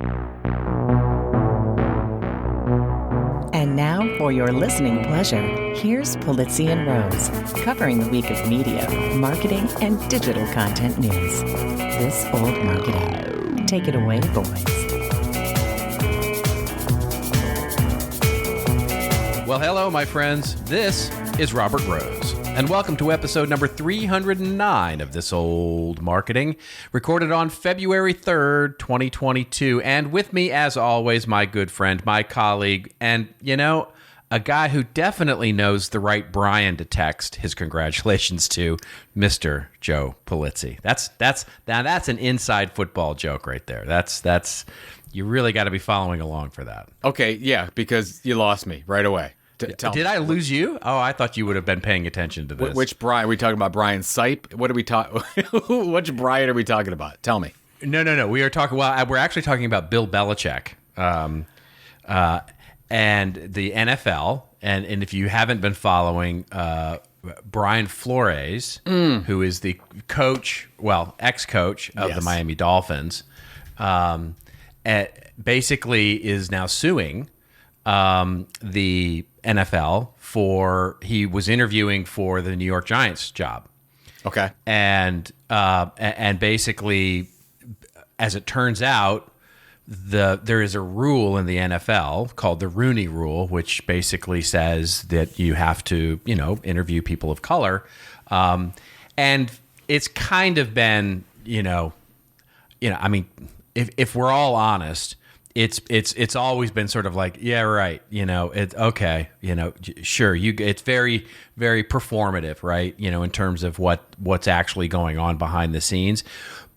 And now, for your listening pleasure, here's Polizzi and Rose, covering the week of media, marketing, and digital content news. This Old Marketing. Take it away, boys. Well, hello, my friends. This is Robert Rose, and welcome to episode number 309 of This Old Marketing, recorded on February 3rd, 2022. And with me, as always, my good friend, my colleague, and, a guy who definitely knows the right Brian to text his congratulations to, Mr. Joe Polizzi. That's an inside football joke right there. That's you really got to be following along for that. Okay, yeah, because you lost me right away. Did I lose you? Oh, I thought you would have been paying attention to this. Which Brian? Are we talking about Brian Sipe? What are we talking? Which Brian are we talking about? Tell me. No. We are talking. Well, we're actually talking about Bill Belichick, and the NFL. And if you haven't been following, Brian Flores, who is the coach, ex-coach of the Miami Dolphins, basically is now suing the NFL he was interviewing for the New York Giants job. Okay. And basically, as it turns out, there is a rule in the NFL called the Rooney Rule, which basically says that you have to, interview people of color. And it's kind of been, I mean, if we're all honest, it's always been sort of like, yeah, right. It's okay. Sure. It's very, very performative, right? In terms of what's actually going on behind the scenes.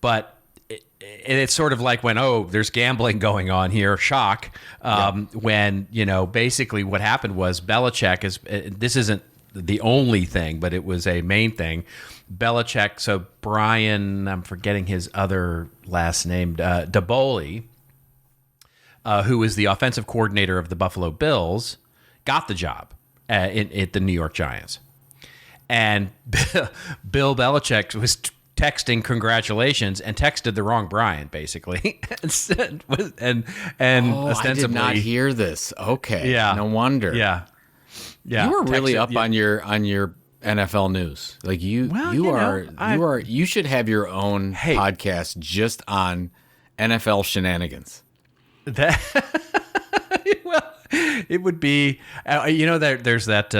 But it's sort of like when, there's gambling going on here. Shock. When, basically what happened was Belichick this isn't the only thing, but it was a main thing. Belichick. So Brian, I'm forgetting his other last name, DeBoli, who was the offensive coordinator of the Buffalo Bills, got the job at the New York Giants. And Bill Belichick was texting congratulations and texted the wrong Brian, basically. and ostensibly, I did not hear this. Okay. Yeah. No wonder. Yeah. You were really up on your NFL news. Like you should have your own podcast just on NFL shenanigans. It would be, there's that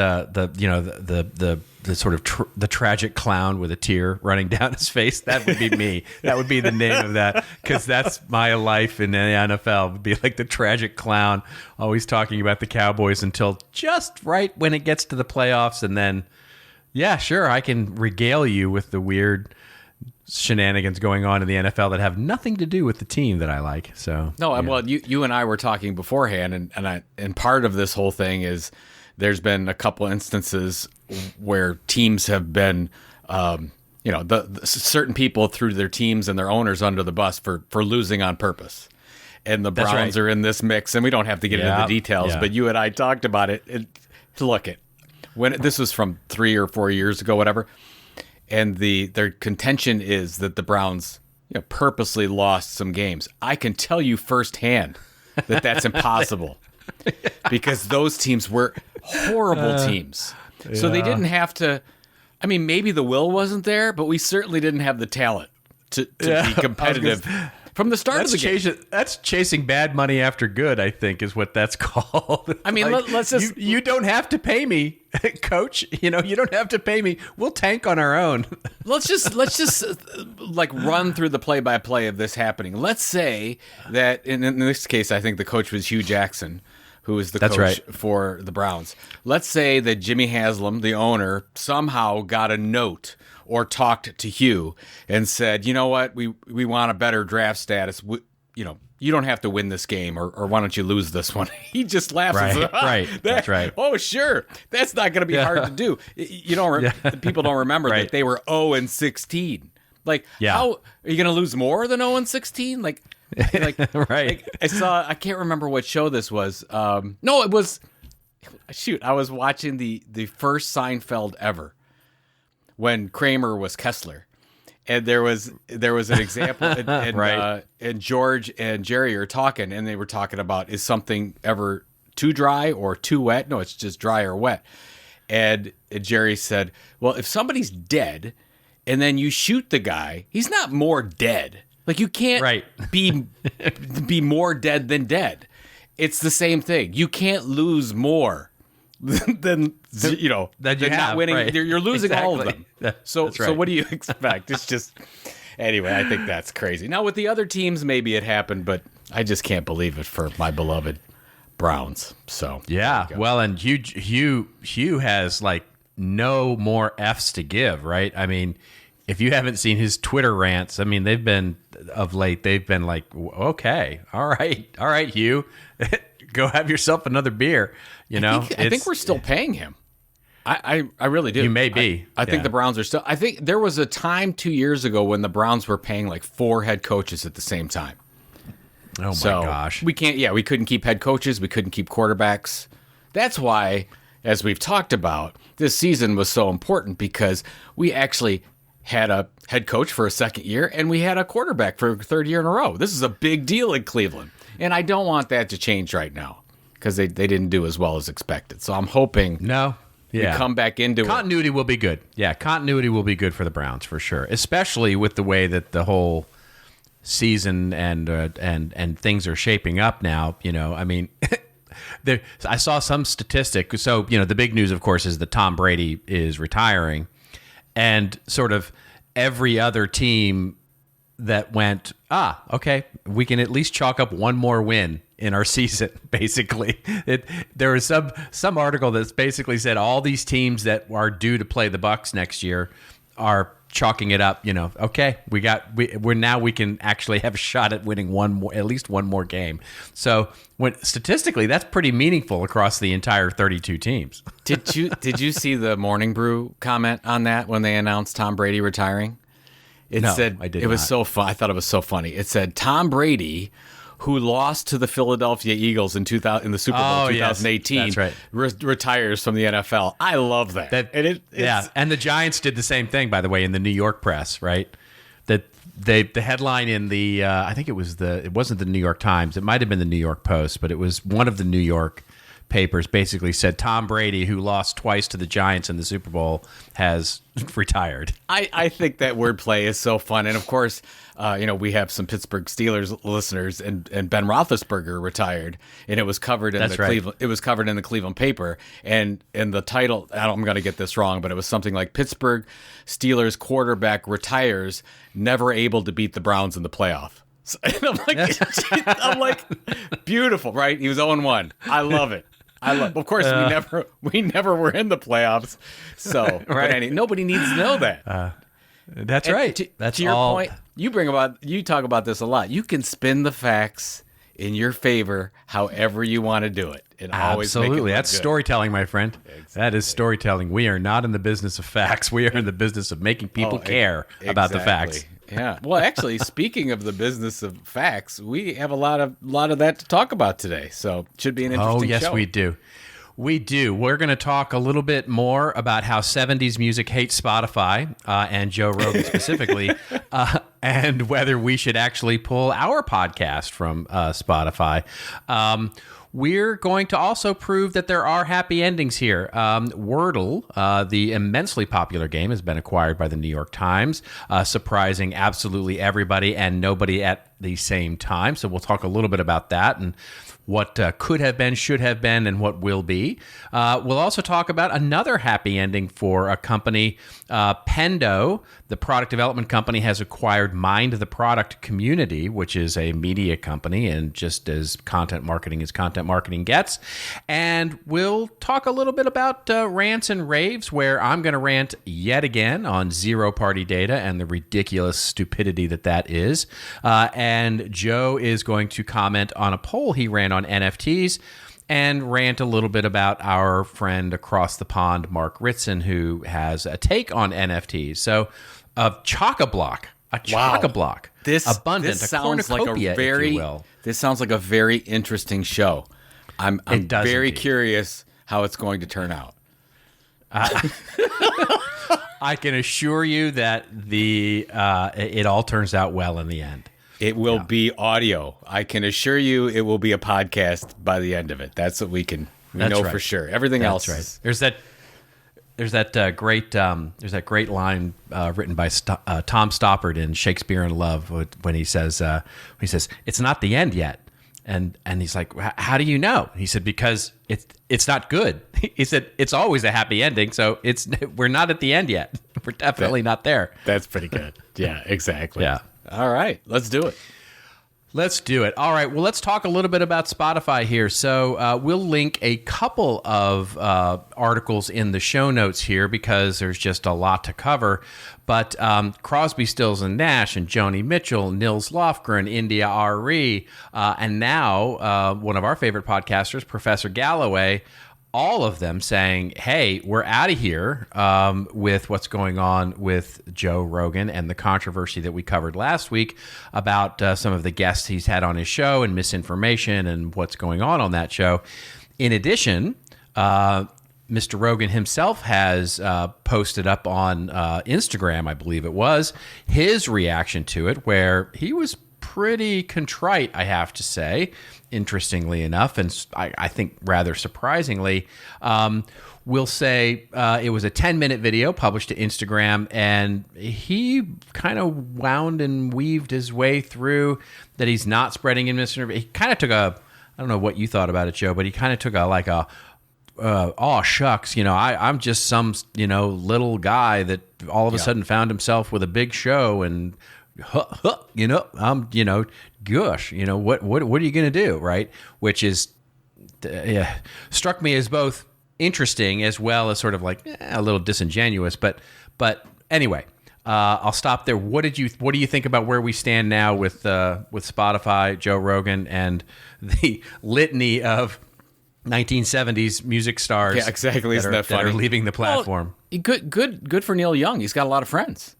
the sort of the tragic clown with a tear running down his face. That would be me. That would be the name of that, because that's my life in the NFL. It would be like the tragic clown, always talking about the Cowboys until just right when it gets to the playoffs, and then, yeah, sure, I can regale you with the weird shenanigans going on in the NFL that have nothing to do with the team that I like. So no, well, you and I were talking beforehand, and part of this whole thing is there's been a couple instances where teams have been, certain people threw their teams and their owners under the bus for losing on purpose, and the Browns are in this mix, and we don't have to get into the details, but you and I talked about it. When this was from 3 or 4 years ago, whatever. And their contention is that the Browns purposely lost some games. I can tell you firsthand that that's impossible because those teams were horrible teams. So they didn't have to. I mean, maybe the will wasn't there, but we certainly didn't have the talent to be competitive from the start of the game. That's chasing bad money after good, I think, is what that's called. I mean, let's just... You don't have to pay me, coach. You don't have to pay me. We'll tank on our own. Let's just run through the play-by-play of this happening. Let's say that, in this case, I think the coach was Hugh Jackson, who is the coach for the Browns. Let's say that Jimmy Haslam, the owner, somehow got a note or talked to Hugh and said, you know what, we want a better draft status. You don't have to win this game, or why don't you lose this one? He just laughs. Right. That's right. Oh, sure. That's not going to be hard to do. People don't remember that they were 0-16. Like, how are you going to lose more than 0-16? Like, right. I can't remember what show this was. No, it was, I was watching the first Seinfeld ever when Kramer was Kessler. And there was an example, and, Right. And George and Jerry are talking, and they were talking about, is something ever too dry or too wet? No, it's just dry or wet. And Jerry said, well, if somebody's dead and then you shoot the guy, he's not more dead. Like, you can't be more dead than dead. It's the same thing. You can't lose more than that you have, not winning. right. You're losing all of Exactly. them. So That's right. so what do you expect? It's just anyway. I think that's crazy. Now with the other teams, maybe it happened, but I just can't believe it for my beloved Browns. So yeah, well, and Hugh has like no more F's to give, right? I mean, if you haven't seen his Twitter rants, I mean, they've been like, okay, all right, Hugh, go have yourself another beer. I think we're still paying him. I really do. You may be. I think the Browns are still. I think there was a time 2 years ago when the Browns were paying like 4 head coaches at the same time. Oh my gosh. We couldn't keep head coaches. We couldn't keep quarterbacks. That's why, as we've talked about, this season was so important because we actually had a head coach for a second year and we had a quarterback for a third year in a row. This is a big deal in Cleveland. And I don't want that to change right now because they didn't do as well as expected. So I'm hoping we come back into continuity will be good. Yeah, continuity will be good for the Browns for sure, especially with the way that the whole season and things are shaping up now. I mean, I saw some statistic. So the big news, of course, is that Tom Brady is retiring, and sort of every other team that went, okay, we can at least chalk up one more win in our season. Basically, there was some article that's basically said all these teams that are due to play the Bucs next year are chalking it up. Okay, we can actually have a shot at winning at least one more game. So statistically, that's pretty meaningful across the entire 32 teams. Did you see the Morning Brew comment on that when they announced Tom Brady retiring? No, said I did it was not. so fun. I thought it was so funny. It said Tom Brady, who lost to the Philadelphia Eagles in the Super Bowl 2018, yes, that's right. Retires from the NFL. I love that. And the Giants did the same thing, by the way, in the New York press, right? That the headline in the I think it wasn't the New York Times. It might have been the New York Post, but it was one of the New York papers. Basically said Tom Brady, who lost twice to the Giants in the Super Bowl, has retired. I think that wordplay is so fun, and of course, we have some Pittsburgh Steelers listeners, and Ben Roethlisberger retired, and it was covered in Cleveland. It was covered in the Cleveland paper, and the title, I'm going to get this wrong, but it was something like Pittsburgh Steelers quarterback retires, never able to beat the Browns in the playoff. So, and I'm like, beautiful, right? He was 0-1. I love it. Of course, we never were in the playoffs, so right. But nobody needs to know that. That's right. That's to your all. point. You talk about this a lot. You can spin the facts in your favor, however you want to do it, and always make it look That's good. Storytelling, my friend. Exactly. That is storytelling. We are not in the business of facts. We are in the business of making people care about the facts. Yeah. Well, actually, speaking of the business of facts, we have a lot of that to talk about today. So it should be an interesting show. Oh, yes, we do. We do. We're going to talk a little bit more about how 70s music hates Spotify and Joe Rogan specifically, and whether we should actually pull our podcast from Spotify. We're going to also prove that there are happy endings here. Wordle, the immensely popular game, has been acquired by the New York Times, surprising absolutely everybody and nobody at the same time. So we'll talk a little bit about that and what could have been, should have been, and what will be. We'll also talk about another happy ending for a company. Pendo, the product development company, has acquired Mind the Product Community, which is a media company, and just as content marketing gets. And we'll talk a little bit about rants and raves, where I'm going to rant yet again on zero-party data and the ridiculous stupidity that is. And Joe is going to comment on a poll he ran on NFTs and rant a little bit about our friend across the pond, Mark Ritson, who has a take on NFTs. So, chock-a-block, This abundant, this a sounds cornucopia, like a very, if you will. This sounds like a very interesting show. I'm It does very indeed. curious how it's going to turn out. I can assure you that it all turns out well in the end. It will be audio. I can assure you it will be a podcast by the end of it. That's what we know for sure. Everything else. Right. There's that great line written by Tom Stoppard in Shakespeare in Love when he says it's not the end yet. And he's like, how do you know? He said, because it's not good. He said, it's always a happy ending. So we're not at the end yet. We're definitely not there. That's pretty good. Yeah, exactly. Yeah. All right, let's do it. Let's do it. All right. Well, let's talk a little bit about Spotify here. So we'll link a couple of articles in the show notes here because there's just a lot to cover. But Crosby, Stills, and Nash, and Joni Mitchell, Nils Lofgren, India Ari, and now one of our favorite podcasters, Professor Galloway, all of them saying, hey, we're out of here with what's going on with Joe Rogan and the controversy that we covered last week about some of the guests he's had on his show and misinformation and what's going on that show. In addition, Mr. Rogan himself has posted up on Instagram, I believe it was, his reaction to it, where he was pretty contrite, I have to say, interestingly enough, and I think rather surprisingly. We'll say it was a 10-minute video published to Instagram, and he kind of wound and weaved his way through that he's not spreading in misinformation. He kind of took I don't know what you thought about it, Joe, but he kind of took oh shucks, I'm just some little guy that all of a sudden found himself with a big show, and I'm gosh, what are you going to do, right? Which is struck me as both interesting as well as sort of like a little disingenuous, but anyway, I'll stop there. What do you think about where we stand now with Spotify, Joe Rogan, and the litany of 1970s music stars? Yeah, exactly. Isn't that funny? That are leaving the platform. Well, good for Neil Young. He's got a lot of friends.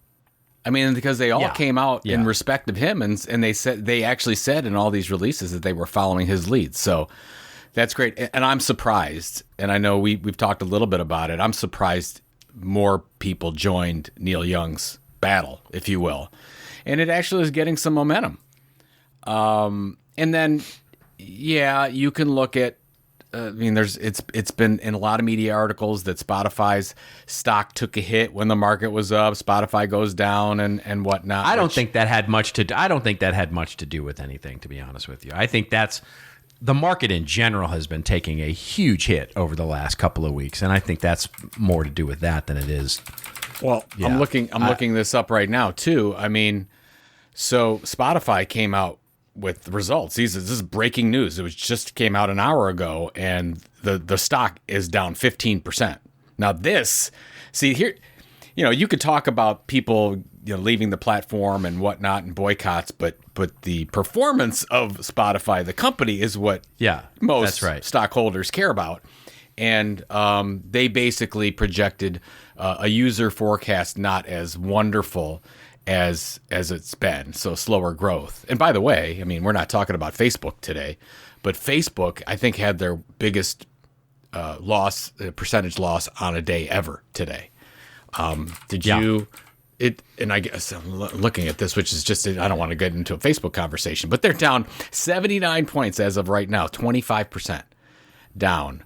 I mean, because they all came out in respect of him, and they actually said in all these releases that they were following his lead. So that's great. And I'm surprised, and I know we've talked a little bit about it, I'm surprised more people joined Neil Young's battle, if you will. And it actually is getting some momentum. And then, you can look at, it's been in a lot of media articles that Spotify's stock took a hit when the market was up. Spotify goes down and whatnot. I don't think that had much to do with anything, to be honest with you. I think that's the market in general has been taking a huge hit over the last couple of weeks, and I think that's more to do with that than it is. Well, I'm looking this up right now too. I mean, so Spotify came out with results. This is breaking news. It just came out an hour ago, and the stock is down 15%. Now here, you could talk about people leaving the platform and whatnot and boycotts, but the performance of Spotify, the company, is what most stockholders care about. And they basically projected a user forecast not as wonderful as it's been, so slower growth. And by the way, I mean, we're not talking about Facebook today, but Facebook, I think, had their biggest percentage loss on a day ever today. Did you? And I guess I'm looking at this, which is just, I don't want to get into a Facebook conversation, but they're down 79 points as of right now, 25% down.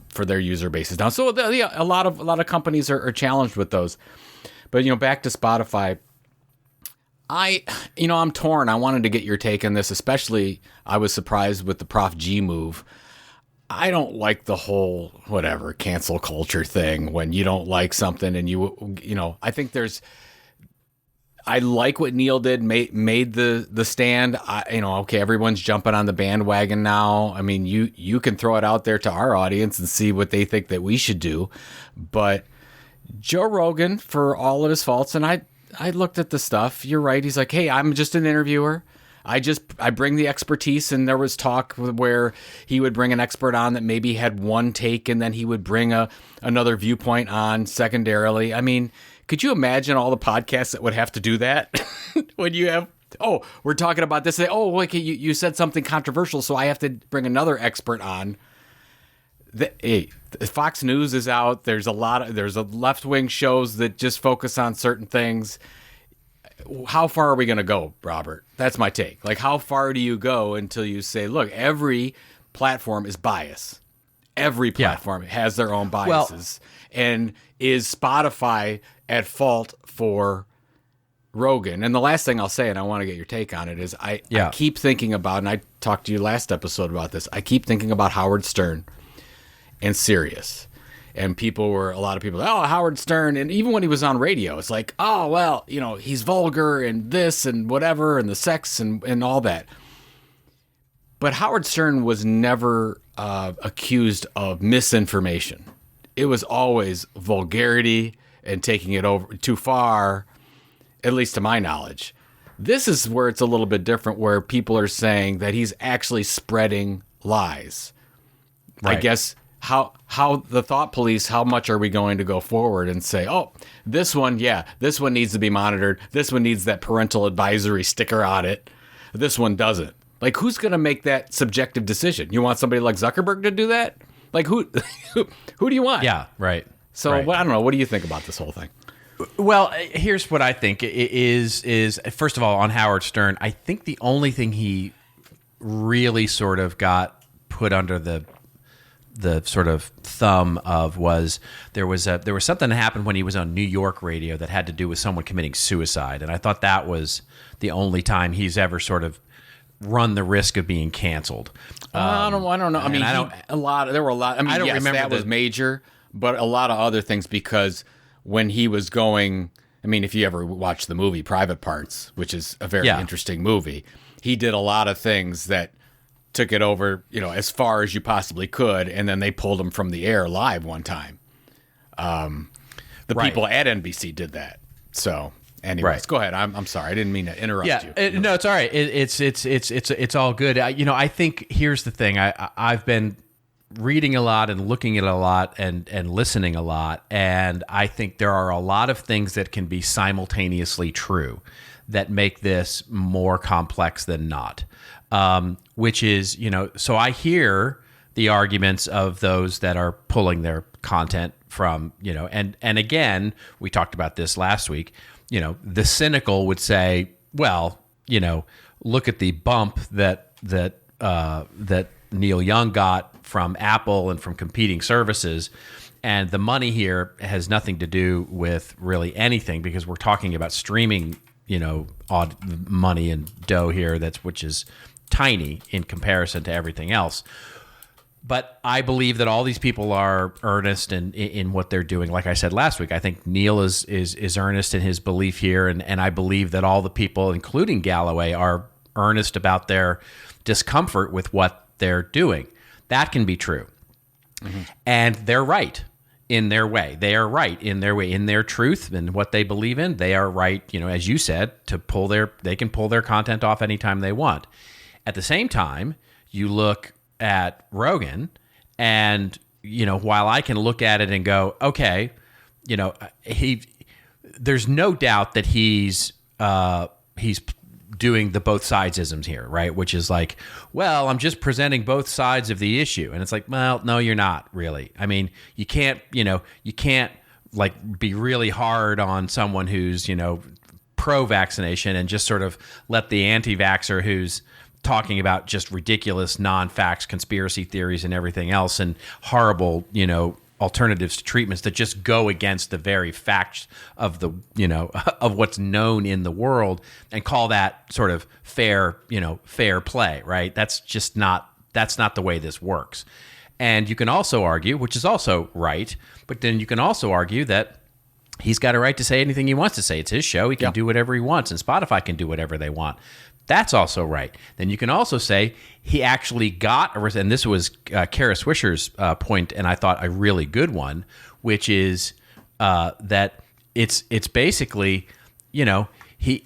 For their user bases down. So a lot of companies are challenged with those. But back to Spotify. I'm torn. I wanted to get your take on this, especially I was surprised with the Prof G move. I don't like the whole cancel culture thing when you don't like something and I think I like what Neil did, made the stand. Okay, everyone's jumping on the bandwagon now. I mean, you can throw it out there to our audience and see what they think that we should do. But Joe Rogan, for all of his faults, and I looked at the stuff. You're right. He's like, hey, I'm just an interviewer. I bring the expertise, and there was talk where he would bring an expert on that maybe had one take, and then he would bring another viewpoint on secondarily. I mean, could you imagine all the podcasts that would have to do that when you have, we're talking about this. You said something controversial, so I have to bring another expert on. Fox News is out. There's a left-wing shows that just focus on certain things. How far are we going to go, Robert? That's my take. Like, how far do you go until you say, look, every platform is biased. Every platform has their own biases. And is Spotify at fault for Rogan? And the last thing I'll say, and I want to get your take on it, is I keep thinking about, and I talked to you last episode about this, I keep thinking about Howard Stern and Sirius. And a lot of people, Howard Stern. And even when he was on radio, it's like, oh, well, he's vulgar and this and whatever and the sex and all that. But Howard Stern was never accused of misinformation. It was always vulgarity and taking it over too far, at least to my knowledge. This is where it's a little bit different, where people are saying that he's actually spreading lies. Right. I guess how the thought police, how much are we going to go forward and say, this one needs to be monitored. This one needs that parental advisory sticker on it. This one doesn't. Like, who's going to make that subjective decision? You want somebody like Zuckerberg to do that? Like, who do you want? Yeah, right. So, right. I don't know. What do you think about this whole thing? Well, here's what I think is first of all, on Howard Stern, I think the only thing he really sort of got put under the sort of thumb of was there was something that happened when he was on New York radio that had to do with someone committing suicide, and I thought that was the only time he's ever sort of run the risk of being canceled. I don't know. I mean, there were a lot. I mean, yes, that was major, but a lot of other things, because when he was going, I mean, if you ever watch the movie Private Parts, which is a very interesting movie, he did a lot of things that took it over, as far as you possibly could, and then they pulled him from the air live one time. The people at NBC did that. So, anyways, go ahead. I'm sorry, I didn't mean to interrupt you. No, it's all right. It's all good. I think here's the thing. I've been reading a lot and looking at a lot and listening a lot, and I think there are a lot of things that can be simultaneously true that make this more complex than not. Which is, so I hear the arguments of those that are pulling their content from, and again, we talked about this last week, the cynical would say, well, look at the bump that Neil Young got from Apple and from competing services. And the money here has nothing to do with really anything, because we're talking about streaming, odd money and dough here, which is tiny in comparison to everything else. But I believe that all these people are earnest in what they're doing. Like I said last week, I think Neil is earnest in his belief here, and I believe that all the people, including Galloway, are earnest about their discomfort with what they're doing. That can be true. Mm-hmm. And they're right in their way. They are right in their way, in their truth and what they believe in. They are right, as you said, they can pull their content off anytime they want. At the same time, you look at Rogan, and while I can look at it and go, okay, there's no doubt that he's doing the both sidesisms here, right? Which is like, well, I'm just presenting both sides of the issue, and it's like, well, no, you're not really. I mean, you can't like be really hard on someone who's pro-vaccination and just sort of let the anti-vaxxer who's talking about just ridiculous non-facts, conspiracy theories and everything else, and horrible, alternatives to treatments that just go against the very facts of the, of what's known in the world, and call that sort of fair play, right? That's not the way this works. And you can also argue, which is also right, but then you can also argue that he's got a right to say anything he wants to say. It's his show. He can do whatever he wants, and Spotify can do whatever they want. That's also right. Then you can also say he actually got, and this was Kara Swisher's point, and I thought a really good one, which is that it's basically, he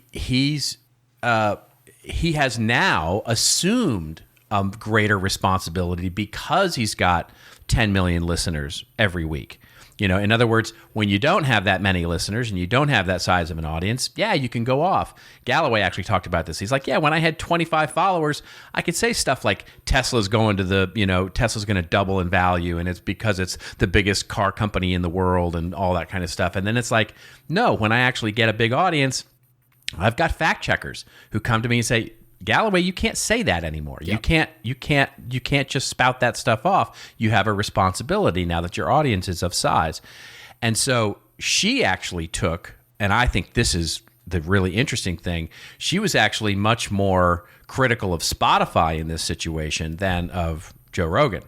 has now assumed greater responsibility because he's got 10 million listeners every week. In other words, when you don't have that many listeners and you don't have that size of an audience, yeah, you can go off. Galloway actually talked about this. He's like, yeah, when I had 25 followers, I could say stuff like Tesla's going to Tesla's going to double in value, and it's because it's the biggest car company in the world and all that kind of stuff. And then it's like, no, when I actually get a big audience, I've got fact checkers who come to me and say, Galloway, you can't say that anymore. Yep. You can't just spout that stuff off. You have a responsibility now that your audience is of size. And so she actually took, and I think this is the really interesting thing, she was actually much more critical of Spotify in this situation than of Joe Rogan.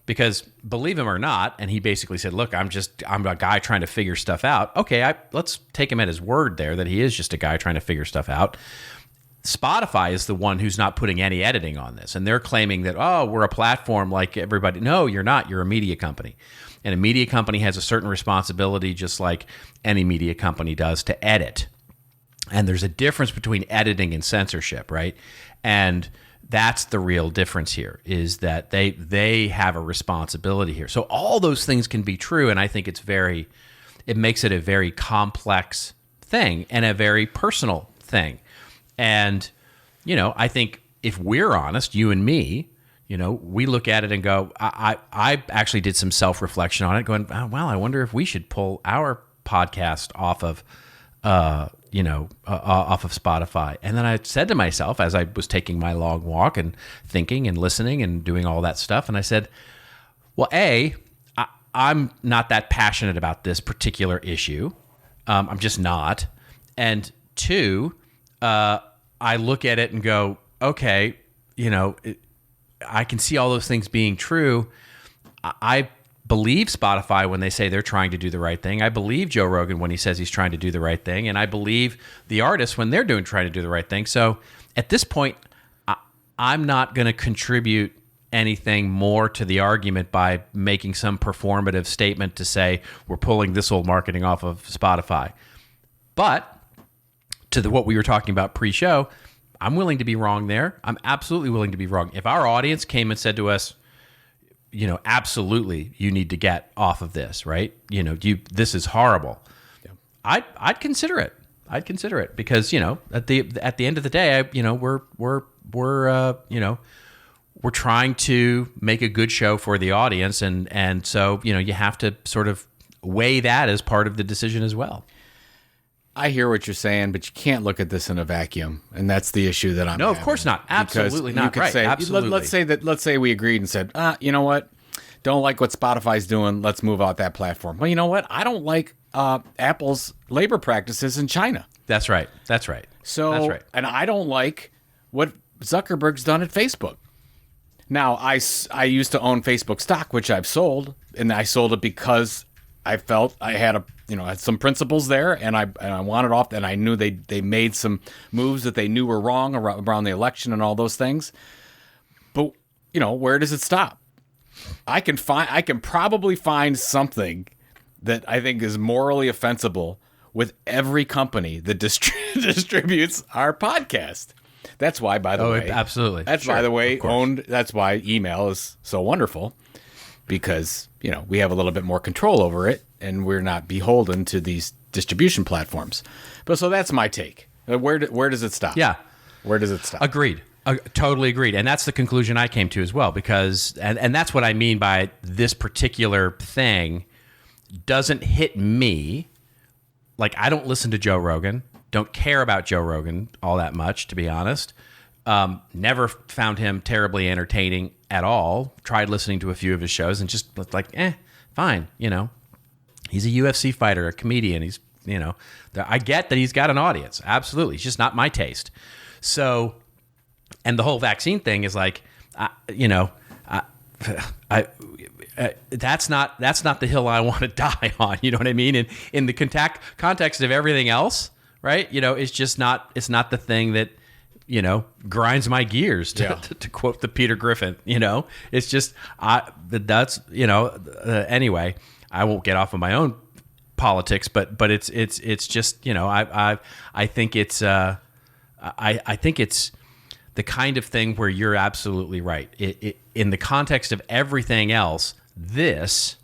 Because believe him or not, and he basically said, look, I'm a guy trying to figure stuff out. Okay, let's take him at his word there that he is just a guy trying to figure stuff out. Spotify is the one who's not putting any editing on this. And they're claiming that, oh, we're a platform like everybody. No, you're not. You're a media company. And a media company has a certain responsibility, just like any media company does, to edit. And there's a difference between editing and censorship, right? And that's the real difference here, is that they have a responsibility here. So all those things can be true, and I think it makes it a very complex thing and a very personal thing. And, I think if we're honest, you and me, we look at it and go, I actually did some self-reflection on it, going, oh, well, I wonder if we should pull our podcast off of Spotify. And then I said to myself, as I was taking my long walk and thinking and listening and doing all that stuff, and I said, well, I'm not that passionate about this particular issue. I'm just not. And two, I look at it and go, okay, I can see all those things being true. I believe Spotify when they say they're trying to do the right thing. I believe Joe Rogan when he says he's trying to do the right thing. And I believe the artists when they're trying to do the right thing. So at this point, I'm not going to contribute anything more to the argument by making some performative statement to say we're pulling this old marketing off of Spotify. But to what we were talking about pre-show, I'm willing to be wrong there. I'm absolutely willing to be wrong. If our audience came and said to us, absolutely, you need to get off of this, right? This is horrible. Yeah. I'd consider it. I'd consider it because at the end of the day, we're trying to make a good show for the audience, and so you have to sort of weigh that as part of the decision as well. I hear what you're saying, but you can't look at this in a vacuum, and that's the issue that I'm. No, of course not. Absolutely not. Right. Say, absolutely. Let's say we agreed and said, you know what? Don't like what Spotify's doing. Let's move out that platform. Well, you know what? I don't like Apple's labor practices in China. That's right. So, that's right. And I don't like what Zuckerberg's done at Facebook. Now, I used to own Facebook stock, which I've sold, and I sold it because I felt I had had some principles there, and I wanted off, and I knew they made some moves that they knew were wrong around the election and all those things. But where does it stop? I can probably find something that I think is morally offensible with every company that distributes our podcast. That's why, by the way, absolutely. That's sure, by the way owned. That's why email is so wonderful, because we have a little bit more control over it, and we're not beholden to these distribution platforms. But so that's my take. Where does it stop? Yeah, where does it stop? Agreed. Totally agreed. And that's the conclusion I came to as well, because and that's what I mean by this particular thing doesn't hit me. Like, I don't listen to Joe Rogan. Don't care about Joe Rogan all that much, to be honest. Never found him terribly entertaining at all. Tried listening to a few of his shows and just like, fine. He's a UFC fighter, a comedian. He's, I get that he's got an audience. Absolutely. It's just not my taste. So, and the whole vaccine thing is like, that's not the hill I want to die on. You know what I mean? And in the context of everything else, right? It's just not. It's not the thing that grinds my gears. To quote the Peter Griffin. It's just anyway. I won't get off of my own politics, but it's just I think it's I think it's the kind of thing where you're absolutely right. In the context of everything else, this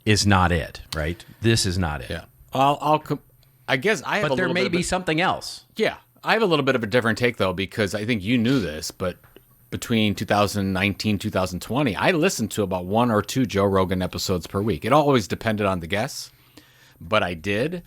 is not it, right? This is not it. Yeah. I guess I have but there may be something else. Yeah. I have a little bit of a different take, though, because I think you knew this, but between 2019, 2020, I listened to about 1 or 2 Joe Rogan episodes per week. It always depended on the guests, but I did.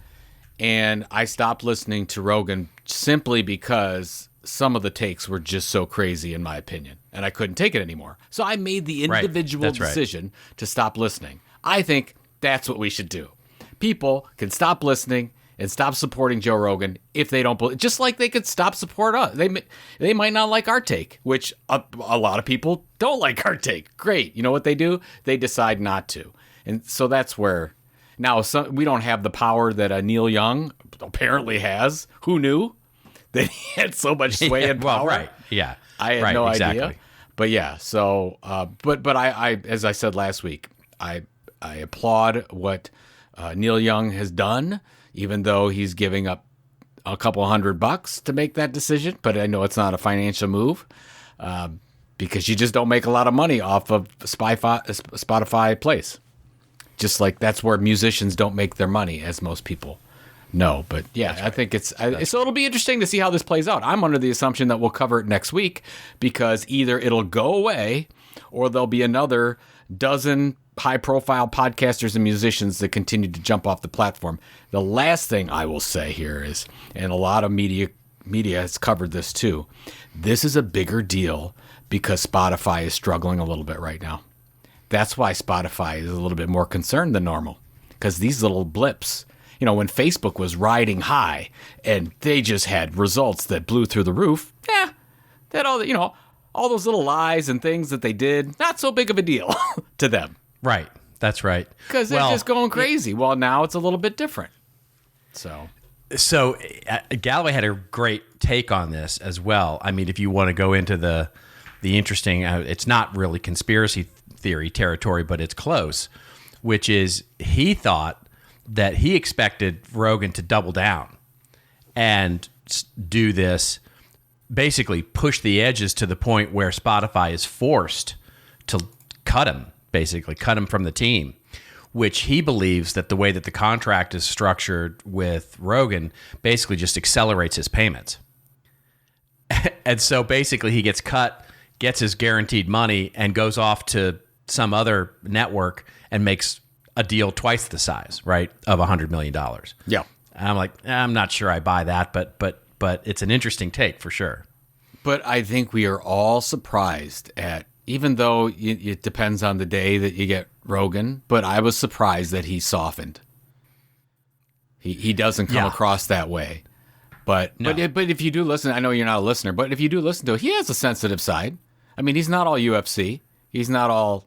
And I stopped listening to Rogan simply because some of the takes were just so crazy, in my opinion, and I couldn't take it anymore. So I made the individual decision to stop listening. I think that's what we should do. People can stop listening and stop supporting Joe Rogan if they don't believe, just like they could stop support us. They might not like our take, which a lot of people don't like our take. Great. You know what they do? They decide not to. And so that's where now we don't have the power that Neil Young apparently has. Who knew that he had so much sway and power? Well, right. Yeah. I had no idea. But yeah, so but I as I said last week, I applaud what Neil Young has done, even though he's giving up a couple $100 to make that decision. But I know it's not a financial move because you just don't make a lot of money off of Spotify plays. Just like that's where musicians don't make their money, as most people know. But yeah, right. I think so it'll be interesting to see how this plays out. I'm under the assumption that we'll cover it next week because either it'll go away or there'll be another dozen high-profile podcasters and musicians that continue to jump off the platform. The last thing I will say here is, and a lot of media has covered this too, this is a bigger deal because Spotify is struggling a little bit right now. That's why Spotify is a little bit more concerned than normal, because these little blips, when Facebook was riding high and they just had results that blew through the roof, that all those little lies and things that they did, not so big of a deal to them. Right. That's right. Because they're just going crazy. Well, now it's a little bit different. So Galloway had a great take on this as well. I mean, if you want to go into the interesting, it's not really conspiracy theory territory, but it's close, which is he thought that he expected Rogan to double down and do this, basically push the edges to the point where Spotify is forced to cut him from the team, which he believes that the way that the contract is structured with Rogan basically just accelerates his payments. And so basically he gets cut, gets his guaranteed money, and goes off to some other network and makes a deal twice the size, right, of $100 million. Yeah. And I'm like, I'm not sure I buy that, but it's an interesting take for sure. But I think we are all surprised at, even though it depends on the day that you get Rogan, but I was surprised that he softened. He doesn't come across that way. But if you do listen, I know you're not a listener, but if you do listen to it, he has a sensitive side. I mean, he's not all UFC. He's not all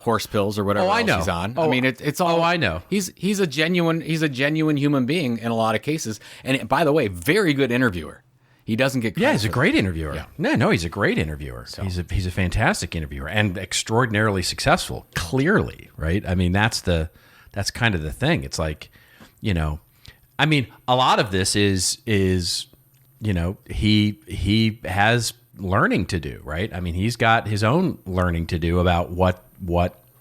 horse pills or whatever else he's on. I mean, it's all. Oh, I know. He's a genuine human being in a lot of cases. And by the way, very good interviewer. He doesn't get credit. Yeah, he's a great interviewer. Yeah. No, he's a great interviewer. So. He's a fantastic interviewer and extraordinarily successful. Clearly, right? I mean, that's kind of the thing. It's like, I mean, a lot of this is he has learning to do, right? I mean, he's got his own learning to do about what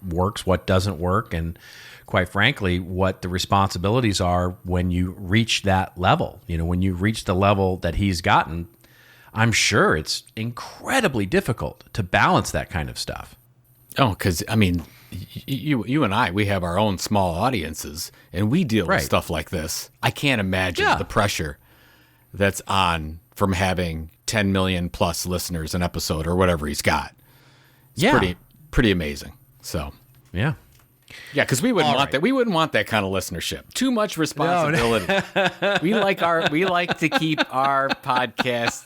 works, what doesn't work, and quite frankly, what the responsibilities are when you reach that level. When you reach the level that he's gotten, I'm sure it's incredibly difficult to balance that kind of stuff. Oh, because, I mean, you and I, we have our own small audiences, and we deal with stuff like this. I can't imagine the pressure that's on from having 10 million plus listeners an episode or whatever he's got. It's pretty amazing. So, yeah. Yeah, because we wouldn't want that. We wouldn't want that kind of listenership. Too much responsibility. No. We like to keep our podcast.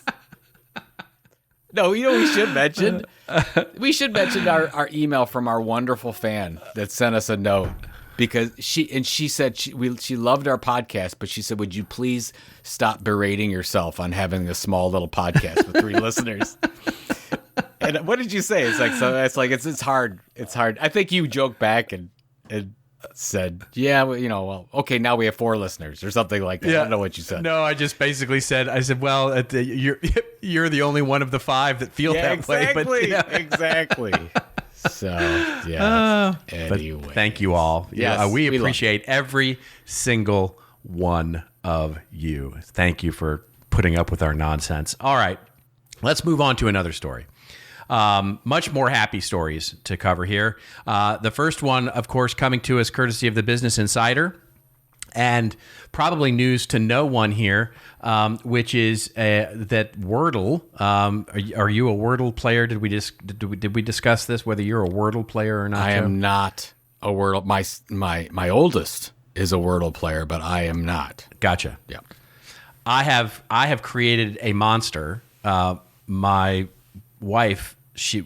No, we should mention. We should mention our email from our wonderful fan that sent us a note, because she said she loved our podcast, but she said, "Would you please stop berating yourself on having this small little podcast with 3 listeners?" And what did you say? It's hard. It's hard. I think you joked back and said, "Yeah, well, okay, now we have 4 listeners," or something like that. Yeah. I don't know what you said. No, I just basically said, "Well, you're the only one of the 5 that feel that way." But exactly. So, yeah. Anyway. Thank you all. Yes, we appreciate every single one of you. Thank you for putting up with our nonsense. All right, let's move on to another story. Much more happy stories to cover here. The first one, of course, coming to us courtesy of the Business Insider, and probably news to no one here, which is that Wordle. Are you a Wordle player? Did we discuss this? Whether you're a Wordle player or not? I am not a Wordle. My oldest is a Wordle player, but I am not. Gotcha. Yeah. I have created a monster. My wife,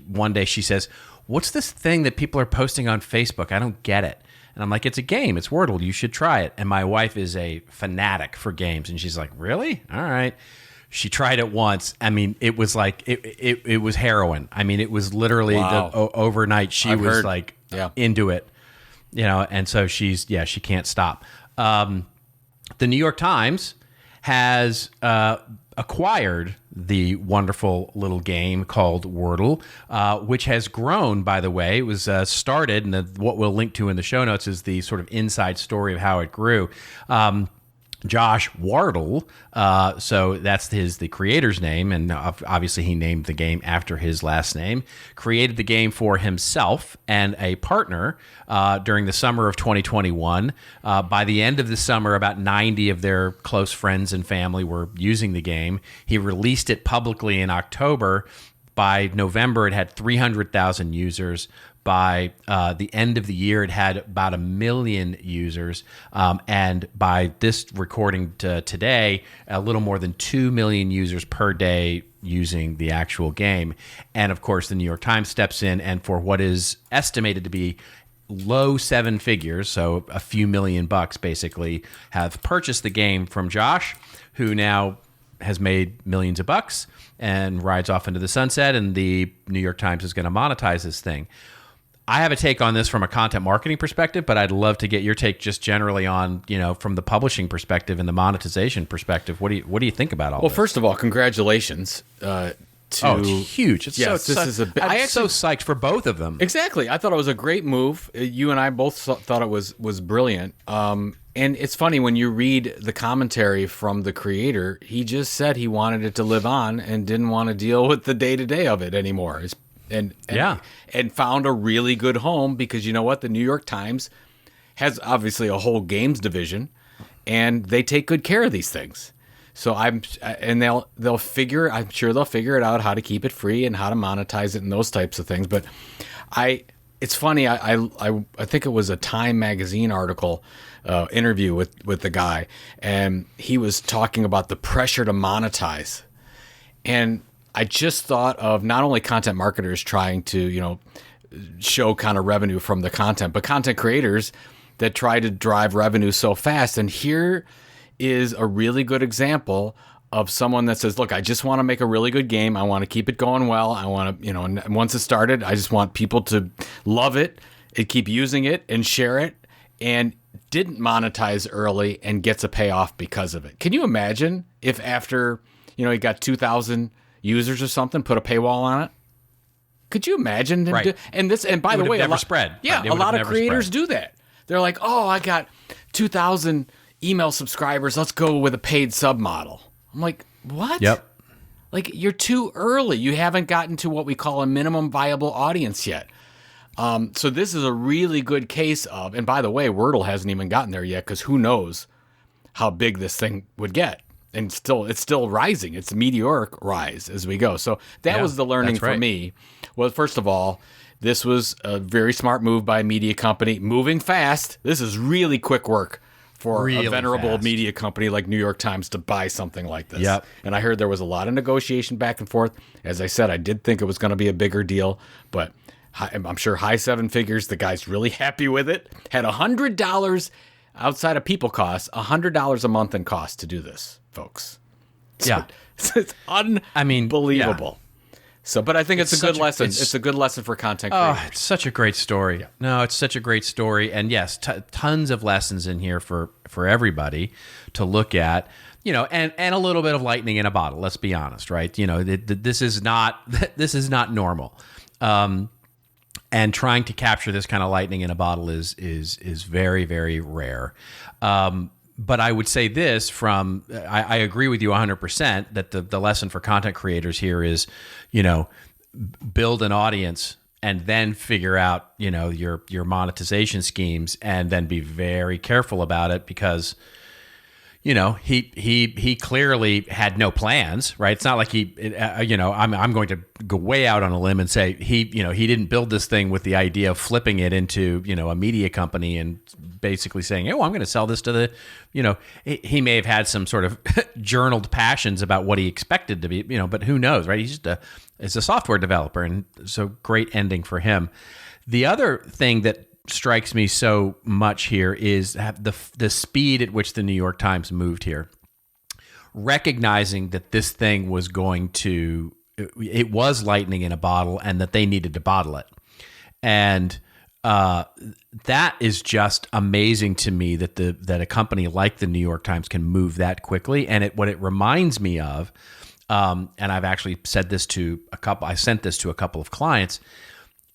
one day she says, "What's this thing that people are posting on Facebook? I don't get it." And I'm like, "It's a game. It's Wordle. You should try it." And my wife is a fanatic for games, and she's like, "Really? All right." She tried it once. I mean, it was like it was heroin. I mean, it was literally overnight. She was into it, And so she can't stop. The New York Times has acquired the wonderful little game called Wordle, which has grown, by the way. It was started, and what we'll link to in the show notes is the sort of inside story of how it grew. Josh Wardle, so that's the creator's name, and obviously he named the game after his last name, created the game for himself and a partner during the summer of 2021. By the end of the summer, about 90 of their close friends and family were using the game. He released it publicly in October. By November, it had 300,000 users. By the end of the year, it had about 1 million users. And by this recording today, a little more than 2 million users per day using the actual game. And of course, the New York Times steps in, and for what is estimated to be low seven figures, so a few $1,000,000 basically, have purchased the game from Josh, who now has made millions of bucks and rides off into the sunset, and the New York Times is going to monetize this thing. I have a take on this from a content marketing perspective, but I'd love to get your take just generally on, from the publishing perspective and the monetization perspective. What do you think about all this? Well, first of all, congratulations. It's huge. I'm so psyched for both of them. Exactly. I thought it was a great move. You and I both thought it was brilliant. And it's funny when you read the commentary from the creator, he just said he wanted it to live on and didn't want to deal with the day-to-day of it anymore. And found a really good home because you know what? The New York Times has obviously a whole games division, and they take good care of these things. So I'm sure they'll figure it out how to keep it free and how to monetize it and those types of things. But it's funny. I think it was a Time magazine article interview with the guy, and he was talking about the pressure to monetize. And I just thought of not only content marketers trying to, show kind of revenue from the content, but content creators that try to drive revenue so fast. And here is a really good example of someone that says, look, I just want to make a really good game. I want to keep it going well. I want to, and once it started, I just want people to love it and keep using it and share it, and didn't monetize early and gets a payoff because of it. Can you imagine if after, he got 2,000 users or something, put a paywall on it? Could you imagine? Right. And by the way, never spread. Yeah, a lot of creators do that. They're like, oh, I got 2,000 email subscribers. Let's go with a paid sub model. I'm like, what? Yep. Like, you're too early. You haven't gotten to what we call a minimum viable audience yet. So this is a really good case of, and by the way, Wordle hasn't even gotten there yet, because who knows how big this thing would get. And it's still rising. It's a meteoric rise as we go. So that was the learning for me. Well, first of all, this was a very smart move by a media company. Moving fast. This is really quick work for a venerable media company like New York Times to buy something like this. Yep. And I heard there was a lot of negotiation back and forth. As I said, I did think it was going to be a bigger deal, but I'm sure high seven figures. The guy's really happy with it. Had $100 outside of people costs, $100 a month in cost to do this, folks. Yeah. It's unbelievable. So, but I think it's a good lesson. It's a good lesson for content creators. Oh, it's such a great story. Yeah. No, it's such a great story. And yes, tons of lessons in here for everybody to look at, and a little bit of lightning in a bottle. Let's be honest, right? This is not normal. and trying to capture this kind of lightning in a bottle is very, very rare. But I would say this I agree with you 100% that the lesson for content creators here is, build an audience and then figure out, your monetization schemes, and then be very careful about it, because he clearly had no plans, right? It's not like I'm going to go way out on a limb and say he didn't build this thing with the idea of flipping it into, a media company and basically saying, oh, I'm going to sell this to the, he may have had some sort of journaled passions about what he expected to be, but who knows, right? He's just is a software developer, and so great ending for him. The other thing that strikes me so much here is the speed at which the New York Times moved here, recognizing that this thing was it was lightning in a bottle, and that they needed to bottle it. And that is just amazing to me that a company like the New York Times can move that quickly. And what it reminds me of, and I've actually said this to I sent this to a couple of clients.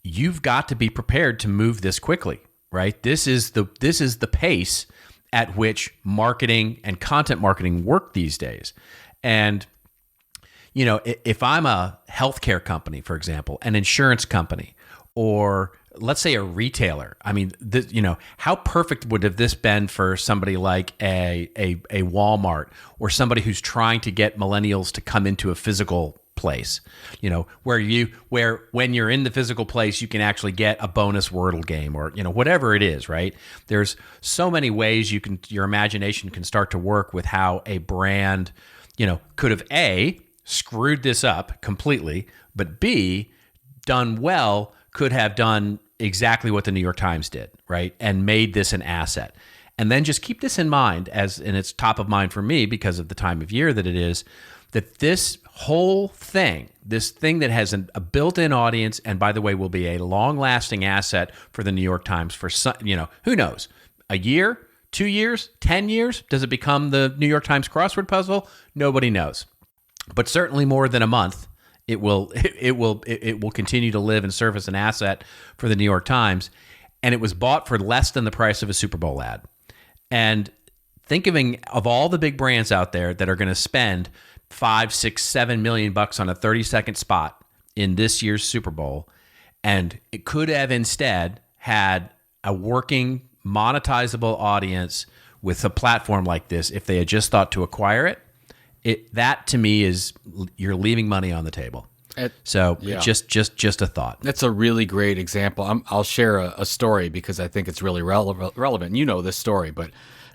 You've got to be prepared to move this quickly, right? This is the pace at which marketing and content marketing work these days. And, if I'm a healthcare company, for example, an insurance company, or let's say a retailer, I mean, how perfect would have this been for somebody like a Walmart, or somebody who's trying to get millennials to come into a physical place, where when you're in the physical place, you can actually get a bonus Wordle game, or, whatever it is, right? There's so many ways your imagination can start to work with how a brand, could have A, screwed this up completely, but B, done well, could have done exactly what the New York Times did, right? And made this an asset. And then just keep this in mind, and it's top of mind for me because of the time of year that it is, that this whole thing, this thing that has a built-in audience, and by the way, will be a long-lasting asset for the New York Times for some, who knows, a year, 2 years, 10 years? Does it become the New York Times crossword puzzle? Nobody knows. But certainly more than a month, it will continue to live and serve as an asset for the New York Times. And it was bought for less than the price of a Super Bowl ad. And thinking of all the big brands out there that are going to spend $5, $6, $7 million bucks on a 30-second spot in this year's Super Bowl, and it could have instead had a working, monetizable audience with a platform like this if they had just thought to acquire it. That to me is, you're leaving money on the table. Just a thought. That's a really great example. I'll share a story because I think it's really relevant. You know this story, but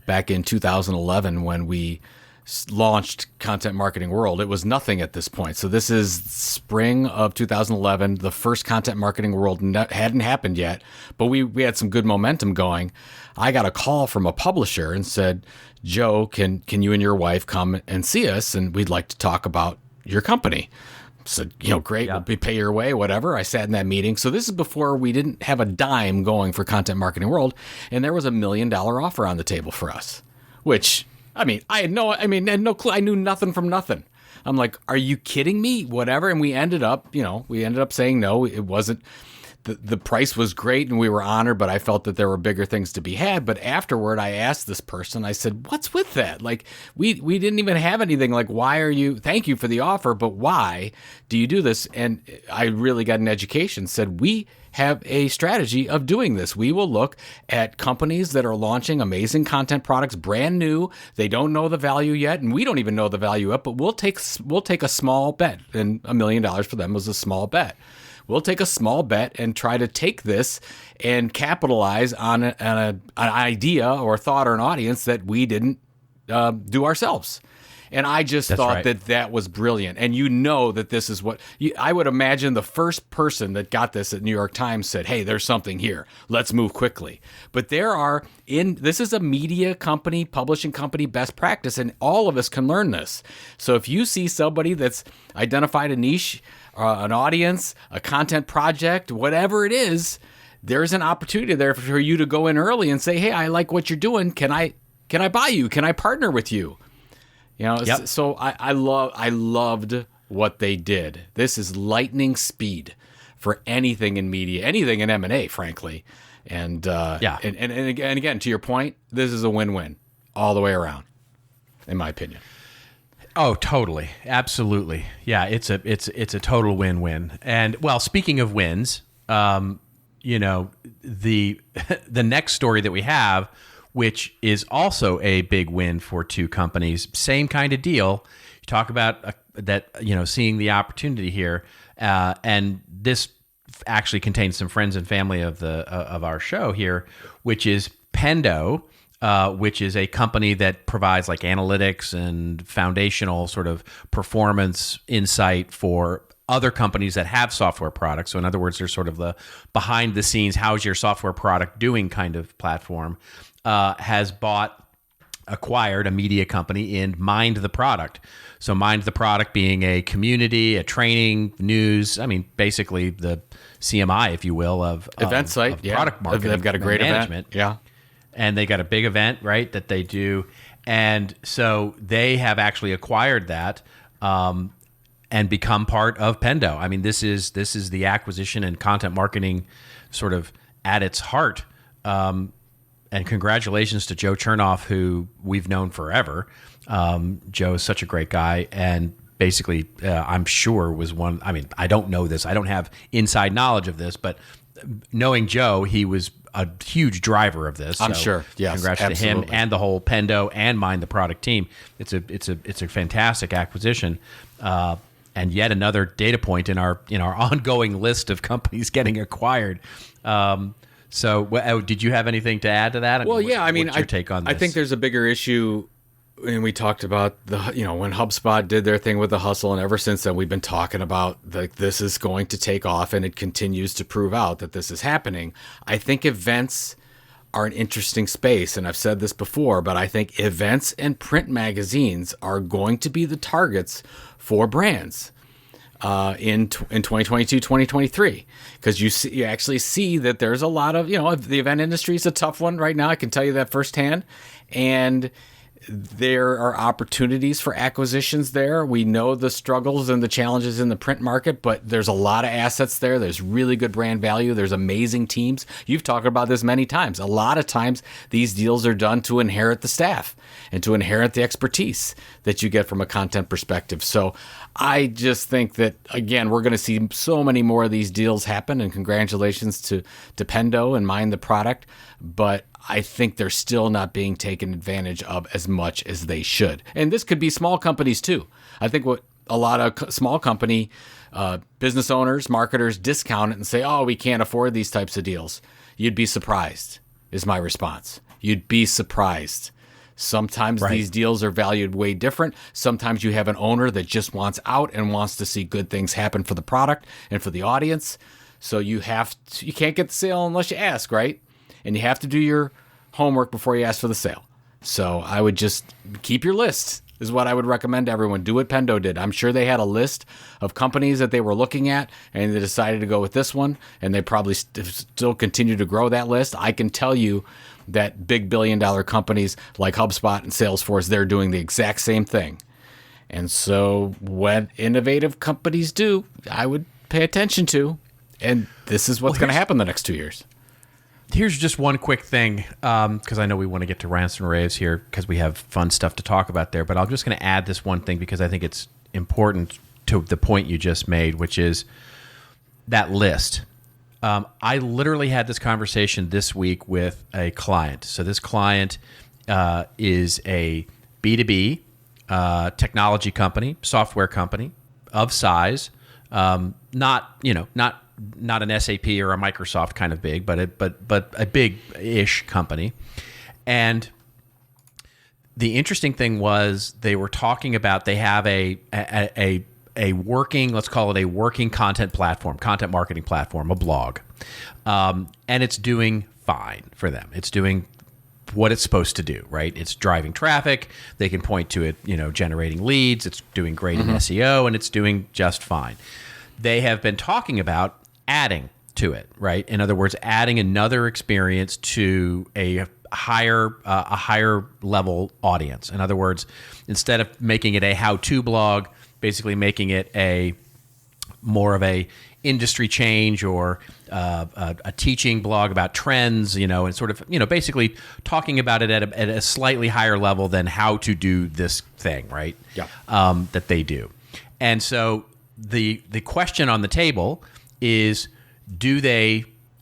back in 2011 when we launched Content Marketing World, it was nothing at this point. So this is spring of 2011. The first Content Marketing World hadn't happened yet, but we had some good momentum going. I got a call from a publisher and said, Joe, can you and your wife come and see us? And we'd like to talk about your company. I said, great, yeah. We'll pay your way, whatever. I sat in that meeting. So this is before we didn't have a dime going for Content Marketing World. And there was $1 million offer on the table for us, which, I had no clue. I knew nothing from nothing. I'm like, are you kidding me? Whatever. And we ended up saying no. It wasn't, the price was great and we were honored, but I felt that there were bigger things to be had. But afterward, I asked this person, I said, what's with that? Like, we didn't even have anything. Like, thank you for the offer, but why do you do this? And I really got an education, said, we have a strategy of doing this. We will look at companies that are launching amazing content products, brand new. They don't know the value yet, and we don't even know the value yet, but we'll take a small bet, and $1 million for them was a small bet. We'll take a small bet and try to take this and capitalize on an idea or thought or an audience that we didn't do ourselves. And I just thought that was brilliant. And that this is what I would imagine the first person that got this at New York Times said, hey, there's something here. Let's move quickly. But this is a media company, publishing company best practice, and all of us can learn this. So if you see somebody that's identified a niche, an audience, a content project, whatever it is, there's an opportunity there for you to go in early and say, hey, I like what you're doing. Can I buy you? Can I partner with you? Yep. So I loved what they did. This is lightning speed for anything in media, anything in M&A, frankly. And again, to your point, this is a win-win all the way around, in my opinion. Oh, totally. Absolutely. Yeah, it's a total win-win. And well, speaking of wins, you know, the next story that we have, which is also a big win for two companies, same kind of deal. You talk about that, you know, seeing the opportunity here, and this actually contains some friends and family of our show here, which is Pendo, which is a company that provides like analytics and foundational sort of performance insight for other companies that have software products. So in other words, they're sort of the behind the scenes, how's your software product doing kind of platform, has acquired a media company in Mind the Product. So Mind the Product being a community, a training, news, I mean, basically the CMI, if you will, of event site, of product marketing. They've got a great management. event. Yeah. And they got a big event, right, that they do. And so they have actually acquired that and become part of Pendo. I mean, this is the acquisition and content marketing sort of at its heart. And congratulations to Joe Chernoff, who we've known forever. Joe is such a great guy, and basically, I'm sure was one. I mean, I don't know this. I don't have inside knowledge of this, but knowing Joe, he was a huge driver of this. I'm sure. Yes, congrats absolutely. to him and the whole Pendo and Mind the Product team. It's a fantastic acquisition. And yet another data point in our ongoing list of companies getting acquired. So, did you have anything to add to that? Well, yeah, I mean, what's your take on this? I think there's a bigger issue, and we talked about when HubSpot did their thing with the hustle, and ever since then we've been talking about this is going to take off, and it continues to prove out that this is happening. I think events are an interesting space, and I've said this before, but I think events and print magazines are going to be the targets for brands in 2022, 2023, because you actually see that there's a lot of, the event industry is a tough one right now. I can tell you that firsthand. And there are opportunities for acquisitions there. We know the struggles and the challenges in the print market, but there's a lot of assets there. There's really good brand value. There's amazing teams. You've talked about this many times. A lot of times these deals are done to inherit the staff and to inherit the expertise that you get from a content perspective. So I just think that, again, we're going to see so many more of these deals happen, and congratulations to Pendo and Mind the Product. But I think they're still not being taken advantage of as much as they should. And this could be small companies too. I think what a lot of small company business owners, marketers discount it and say, oh, we can't afford these types of deals. You'd be surprised, is my response. You'd be surprised. Sometimes these deals are valued way different. Sometimes you have an owner that just wants out and wants to see good things happen for the product and for the audience. So you can't get the sale unless you ask, right? And you have to do your homework before you ask for the sale. So I would just keep your list, is what I would recommend to everyone. Do what Pendo did. I'm sure they had a list of companies that they were looking at, and they decided to go with this one, and they probably still continue to grow that list. I can tell you that big billion-dollar companies like HubSpot and Salesforce, they're doing the exact same thing. And so what innovative companies do, I would pay attention to, and this is what's going to happen the next 2 years. Here's just one quick thing, because I know we want to get to rants and raves here because we have fun stuff to talk about there, but I'm just going to add this one thing because I think it's important to the point you just made, which is that list. I literally had this conversation this week with a client. So this client is a B2B technology company, software company of size, not an SAP or a Microsoft kind of big, but a big-ish company. And the interesting thing was they were talking about they have a working, let's call it a working content marketing platform, a blog. And it's doing fine for them. It's doing what it's supposed to do, right? It's driving traffic. They can point to it, generating leads. It's doing great in SEO, and it's doing just fine. They have been talking about adding to it, right? In other words, adding another experience to a higher level audience. In other words, instead of making it a how-to blog, basically making it more of a industry change or a teaching blog about trends, and sort of, basically talking about it at a slightly higher level than how to do this thing, right? Yeah. That they do. And so the question on the table is,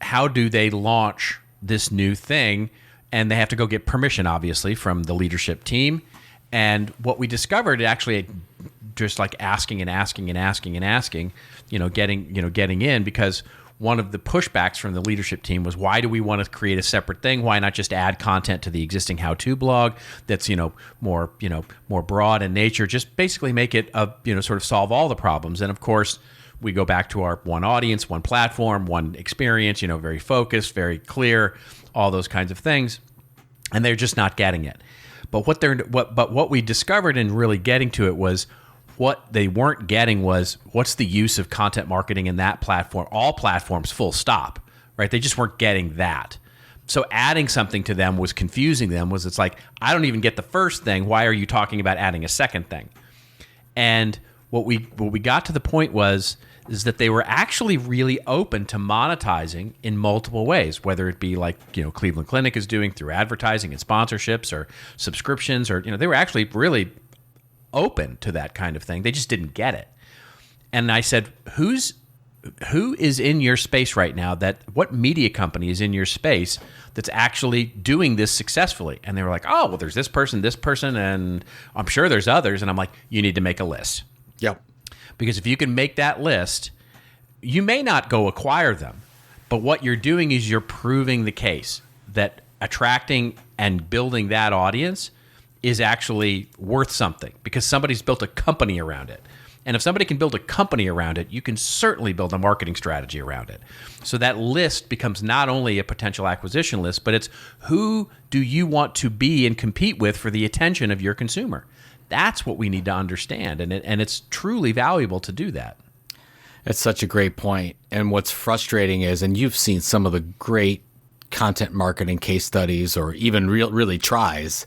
how do they launch this new thing? And they have to go get permission, obviously, from the leadership team. And what we discovered, actually, just like asking, getting in, because one of the pushbacks from the leadership team was, why do we want to create a separate thing? Why not just add content to the existing how-to blog that's, more broad in nature? Just basically make it sort of solve all the problems. And of course, we go back to our one audience, one platform, one experience, very focused, very clear, all those kinds of things. And they're just not getting it. But what we discovered in really getting to it was, what they weren't getting was, what's the use of content marketing in that platform? All platforms, full stop, right? They just weren't getting that. So adding something to them was confusing them. It's like, I don't even get the first thing. Why are you talking about adding a second thing? And what we got to the point is that they were actually really open to monetizing in multiple ways, whether it be like, Cleveland Clinic is doing through advertising and sponsorships or subscriptions, or, they were actually really open to that kind of thing. They just didn't get it. And I said, who is in your space right now? What media company is in your space that's actually doing this successfully? And they were like, oh, well, there's this person, and I'm sure there's others. And I'm like, you need to make a list. Yep. Because if you can make that list, you may not go acquire them, but what you're doing is you're proving the case that attracting and building that audience is actually worth something, because somebody's built a company around it. And if somebody can build a company around it, you can certainly build a marketing strategy around it. So that list becomes not only a potential acquisition list, but it's, who do you want to be and compete with for the attention of your consumer? That's what we need to understand. And it's truly valuable to do that. It's such a great point. And what's frustrating is, and you've seen some of the great content marketing case studies, or even really tries,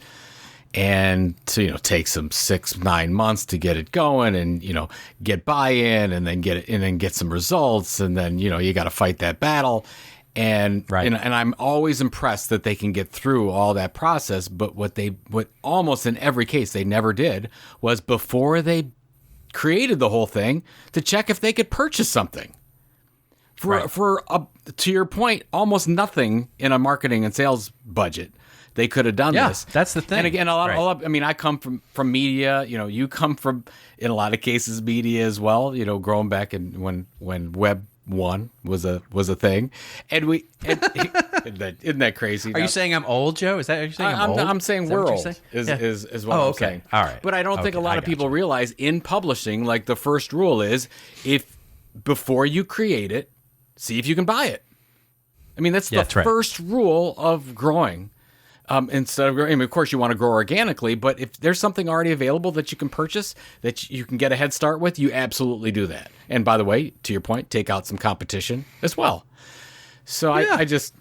and to take some 6-9 months to get it going, and get buy-in, and then get some results, and then you got to fight that battle, and right. And I'm always impressed that they can get through all that process. But what almost in every case they never did was, before they created the whole thing, to check if they could purchase something. To your point, almost nothing in a marketing and sales budget. They could have done this. That's the thing. And again, I come from media. You come from, in a lot of cases, media as well. Growing back when Web 1 was a thing, and isn't that crazy? Are you saying I'm old, Joe? Is that what you're saying? I'm saying we're old. Is what I'm saying. All right. But I don't think a lot of people realize, in publishing, like, the first rule is, if before you create it, see if you can buy it. I mean, that's the first rule of growing. Instead of growing, of course, you want to grow organically, but if there's something already available that you can purchase, that you can get a head start with, you absolutely do that. And by the way, to your point, take out some competition as well. So I just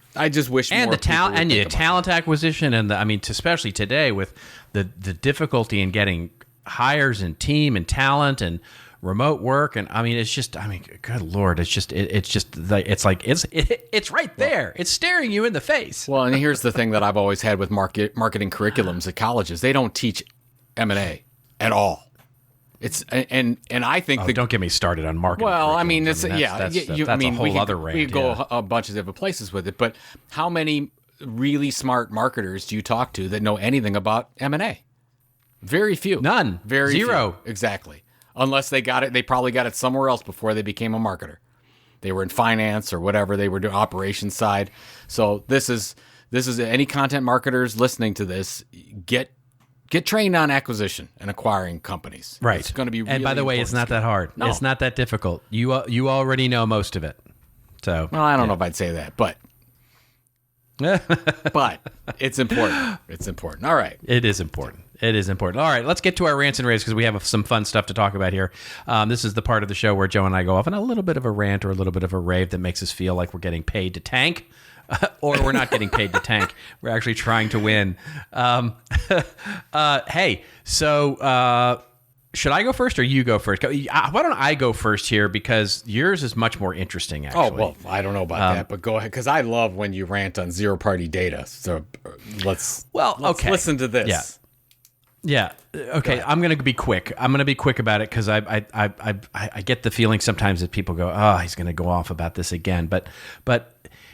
wish and more the talent and the talent that. acquisition, and especially today with the difficulty in getting hires and team and talent and remote work, and good Lord, it's right there. It's staring you in the face. Well, and here's the thing that I've always had with marketing curriculums at colleges: they don't teach M&A at all. It's and I think don't get me started on marketing. Well, that's a whole other range. We go a bunch of different places with it, but how many really smart marketers do you talk to that know anything about M&A? Very few. None. Zero. Few. Exactly. Unless they probably got it somewhere else before they became a marketer. They were in finance or whatever. They were doing operations side. So this is any content marketers listening to this, get trained on acquisition and acquiring companies. Right. It's going to be really And by the way, it's not that hard. No. It's not that difficult. You already know most of it. So, well, I don't know if I'd say that, but it's important. It's important. All right. It is important. It is important. All right, let's get to our rants and raves, because we have some fun stuff to talk about here. This is the part of the show where Joe and I go off on a little bit of a rant or a little bit of a rave that makes us feel like we're getting paid to tank, or we're not getting paid to tank. We're actually trying to win. Hey, so should I go first or you go first? Why don't I go first here, because yours is much more interesting, actually. Oh, well, I don't know about that, but go ahead, because I love when you rant on zero-party data. So let's listen to this. Yeah. Okay. I'm going to be quick. About it because I get the feeling sometimes that people go, oh, he's going to go off about this again. But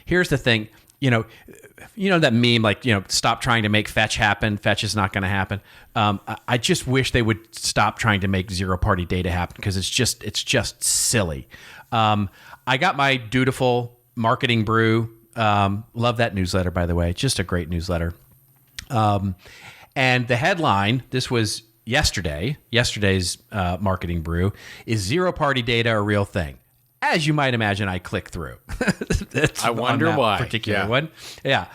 here's the thing. You know that meme, like, stop trying to make fetch happen. Fetch is not going to happen. I just wish they would stop trying to make zero-party data happen, because it's just silly. I got my dutiful marketing brew. Love that newsletter, by the way. Just a great newsletter. And the headline, this was yesterday's marketing brew, is zero-party data a real thing? As you might imagine, I click through. I wonder why. Particular one. Yeah.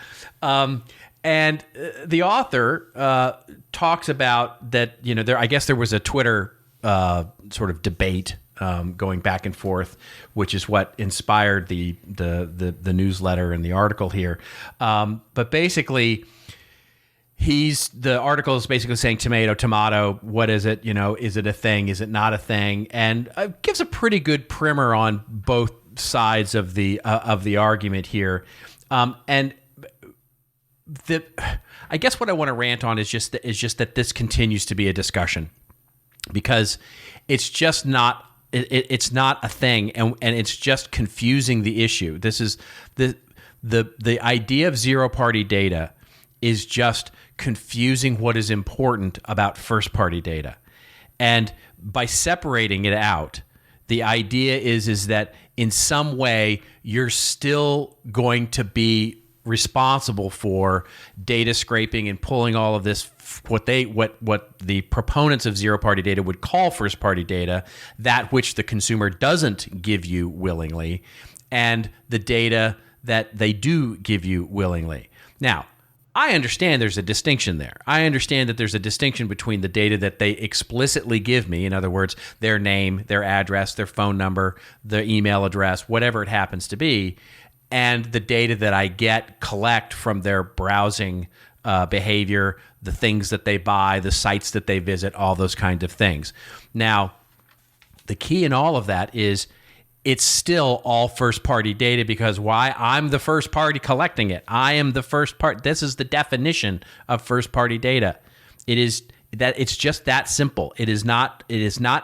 And the author talks about that, I guess there was a Twitter sort of debate going back and forth, which is what inspired the newsletter and the article here. But basically, the article is basically saying tomato, what is it? Is it a thing? Is it not a thing? And gives a pretty good primer on both sides of the argument here. And I guess what I want to rant on is just that this continues to be a discussion, because it's just not. It's not a thing, and it's just confusing the issue. This is the idea of zero-party data is just confusing what is important about first-party data. And by separating it out, the idea is that in some way you're still going to be responsible for data scraping and pulling all of this, what the proponents of zero-party data would call first-party data, that which the consumer doesn't give you willingly, and the data that they do give you willingly. Now, I understand there's a distinction there. I understand that there's a distinction between the data that they explicitly give me, in other words, their name, their address, their phone number, their email address, whatever it happens to be, and the data that I collect from their browsing behavior, the things that they buy, the sites that they visit, all those kinds of things. Now, the key in all of that is it's still all first-party data, because why? I'm the first party collecting it. I am the first part. This is the definition of first-party data. It's just that simple. It is not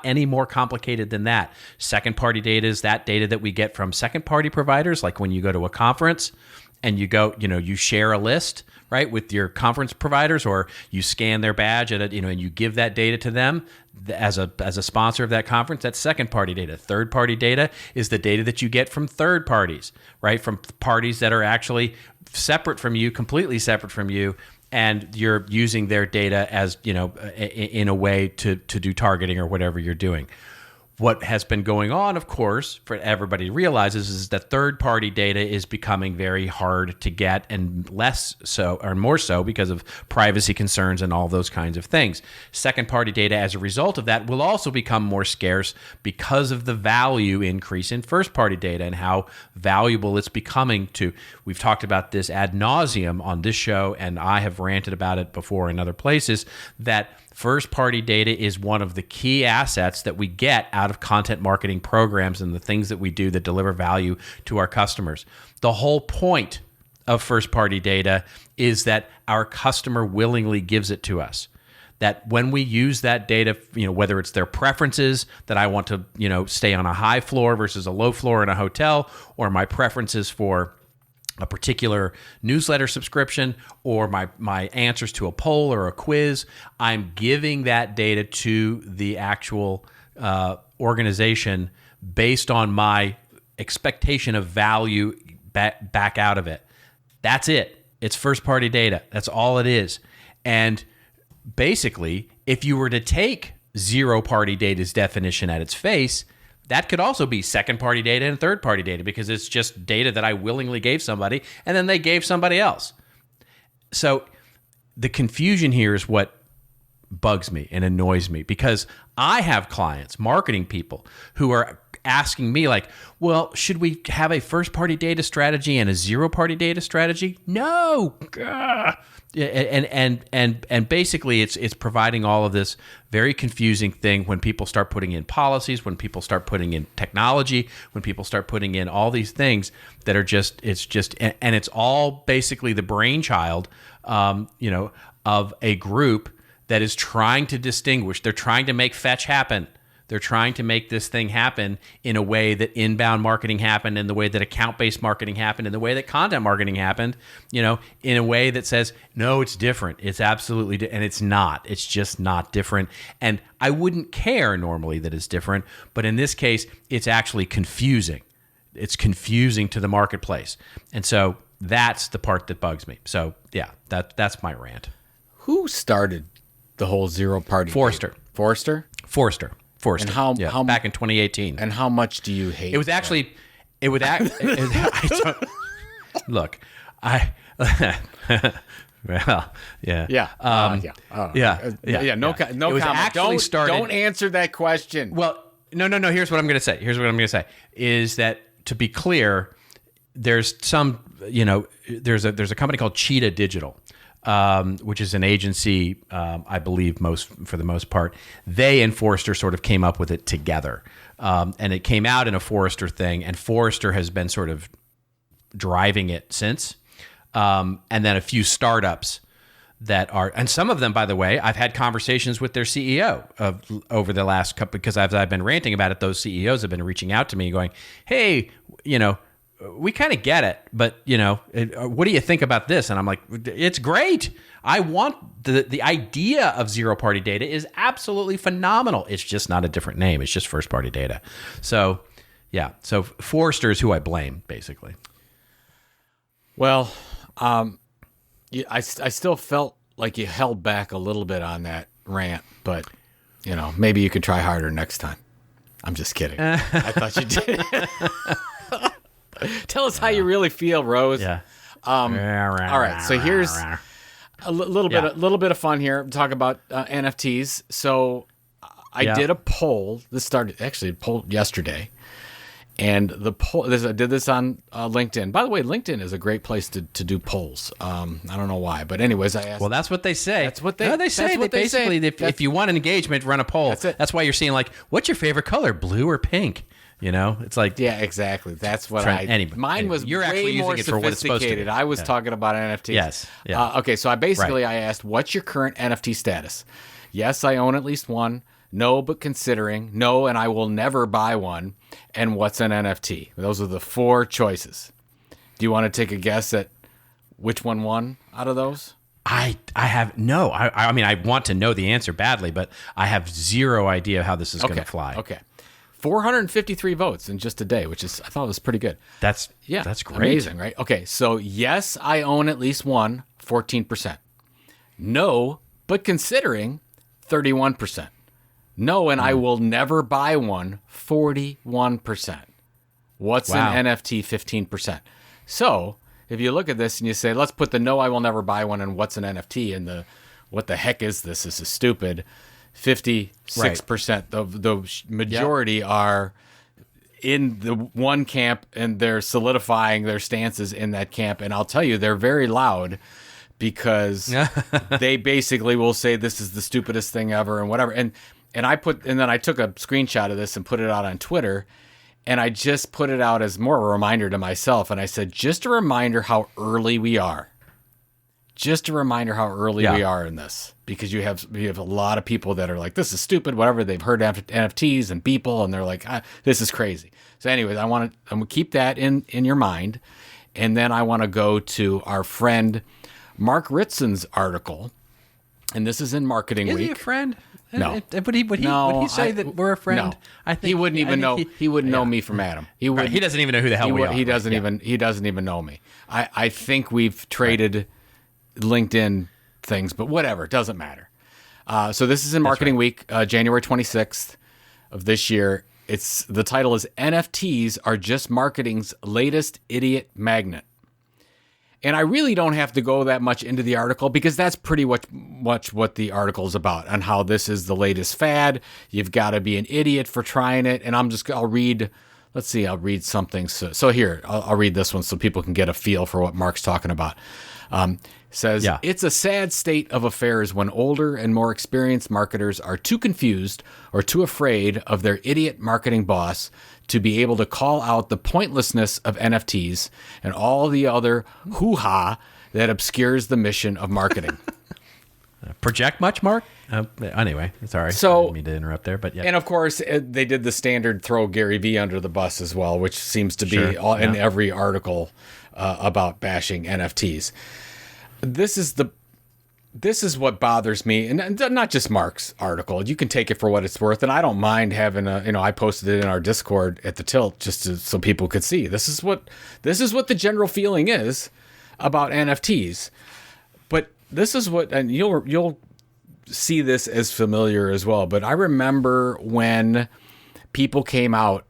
any more complicated than that. Second-party data is that data that we get from second-party providers, like when you go to a conference and you share a list, right, with your conference providers, or you scan their badge and you give that data to them as a sponsor of that conference. That's second-party data. Third-party data is the data that you get from third parties, right, from parties that are actually separate from you, completely separate from you, and you're using their data as, in a way to do targeting or whatever you're doing. What has been going on, of course, for everybody realizes, is that third-party data is becoming very hard to get, and less so, or more so, because of privacy concerns and all those kinds of things. Second-party data, as a result of that, will also become more scarce because of the value increase in first-party data and how valuable it's becoming to. We've talked about this ad nauseum on this show, and I have ranted about it before in other places, that first-party data is one of the key assets that we get out of content marketing programs and the things that we do that deliver value to our customers. The whole point of first-party data is that our customer willingly gives it to us. That when we use that data, whether it's their preferences, that I want to, stay on a high floor versus a low floor in a hotel, or my preferences for a particular newsletter subscription, or my answers to a poll or a quiz, I'm giving that data to the actual organization based on my expectation of value back out of it. That's it. It's first-party data. That's all it is. And basically, if you were to take zero-party data's definition at its face, that could also be second-party data and third-party data, because it's just data that I willingly gave somebody and then they gave somebody else. So the confusion here is what bugs me and annoys me, because I have clients, marketing people, who are asking me like, well, should we have a first-party data strategy and a zero-party data strategy? No. Gah. And basically it's providing all of this very confusing thing when people start putting in policies, when people start putting in technology, when people start putting in all these things that are just and it's all basically the brainchild of a group that is trying to distinguish. They're trying to make fetch happen. They're trying to make this thing happen in a way that inbound marketing happened, in the way that account-based marketing happened, in the way that content marketing happened, in a way that says, no, it's different. It's absolutely and it's not. It's just not different. And I wouldn't care normally that it's different, but in this case, it's actually confusing. It's confusing to the marketplace. And so that's the part that bugs me. So, yeah, that's my rant. Who started the whole zero-party? Forrester. Forrester? Forrester. And how back in 2018. And how much do you hate? It was actually, look, well, yeah, No comment. Don't answer that question. Well, no. Here's what I'm going to say. Is that, to be clear, there's some, there's a company called Cheetah Digital, which is an agency, I believe for the most part. They and Forrester sort of came up with it together. And it came out in a Forrester thing, and Forrester has been sort of driving it since. And then a few startups that are, and some of them, by the way, I've had conversations with their CEO over the last couple, because as I've been ranting about it, those CEOs have been reaching out to me going, hey, we kind of get it, but what do you think about this? And I'm like, it's great. I want the idea of zero party data is absolutely phenomenal. It's just not a different name. It's just first party data. So yeah. So Forrester is who I blame, basically. Well, I still felt like you held back a little bit on that rant, but maybe you could try harder next time. I'm just kidding. I thought you did. Tell us how you really feel, Rose. Yeah. All right. So here's a little bit of fun here. Talk about NFTs. So I did a poll. This started actually a poll yesterday, and the poll. I did this on LinkedIn. By the way, LinkedIn is a great place to do polls. I don't know why, but anyways, I asked. Well, that's what they say. That's what they say. That's what they basically say. If you want an engagement, run a poll. That's it. That's why you're seeing like, what's your favorite color, blue or pink? It's like, yeah, exactly. That's what mine was. You're way actually more using it for what it's supposed to be. I was talking about NFTs. Yes. Yeah. Okay, so I asked, what's your current NFT status? Yes, I own at least one. No, but considering. No, and I will never buy one. And what's an NFT? Those are the 4 choices. Do you want to take a guess at which one won out of those? I have no. I mean, I want to know the answer badly, but I have zero idea how this is going to fly. Okay. 453 votes in just a day, which I thought was pretty good. That's great. Amazing, right? Okay, so yes, I own at least one, 14%. No, but considering, 31%. No, and I will never buy one, 41%. What's an NFT, 15%. So if you look at this and you say, let's put the no, I will never buy one, and what's an NFT, and the what the heck is this? This is stupid. 56% of the majority are in the one camp, and they're solidifying their stances in that camp. And I'll tell you, they're very loud because they basically will say this is the stupidest thing ever and whatever. And then I took a screenshot of this and put it out on Twitter, and I just put it out as more of a reminder to myself. And I said, just a reminder how early we are. Just a reminder how early we are in this, because you have a lot of people that are like, this is stupid, whatever. They've heard NFTs and people, and they're like, this is crazy. So anyways, I'm going to keep that in your mind. And then I want to go to our friend Mark Ritson's article. And this is in Marketing Week. Is he a friend? No. Would he say that we're a friend? No. I think he wouldn't even know. He wouldn't know me from Adam. He doesn't even know who the hell we are. He doesn't even know me. I think we've traded LinkedIn things, but whatever, it doesn't matter. So this is in Marketing Week, January 26th of this year. The title is NFTs are just marketing's latest idiot magnet. And I really don't have to go that much into the article because that's pretty much what the article is about, on how this is the latest fad. You've got to be an idiot for trying it. And I'll read something. So here, I'll read this one so people can get a feel for what Mark's talking about. Says, It's a sad state of affairs when older and more experienced marketers are too confused or too afraid of their idiot marketing boss to be able to call out the pointlessness of NFTs and all the other hoo-ha that obscures the mission of marketing. Project much, Mark? Anyway, sorry. So, I didn't mean to interrupt there, but yeah. And of course, they did the standard throw Gary Vee under the bus as well, which seems to be in every article about bashing NFTs. This is what bothers me, and not just Mark's article. You can take it for what it's worth, and I don't mind having I posted it in our Discord at the Tilt just so people could see. This is what the general feeling is about NFTs. But this is what, and you'll see this as familiar as well. But I remember when people came out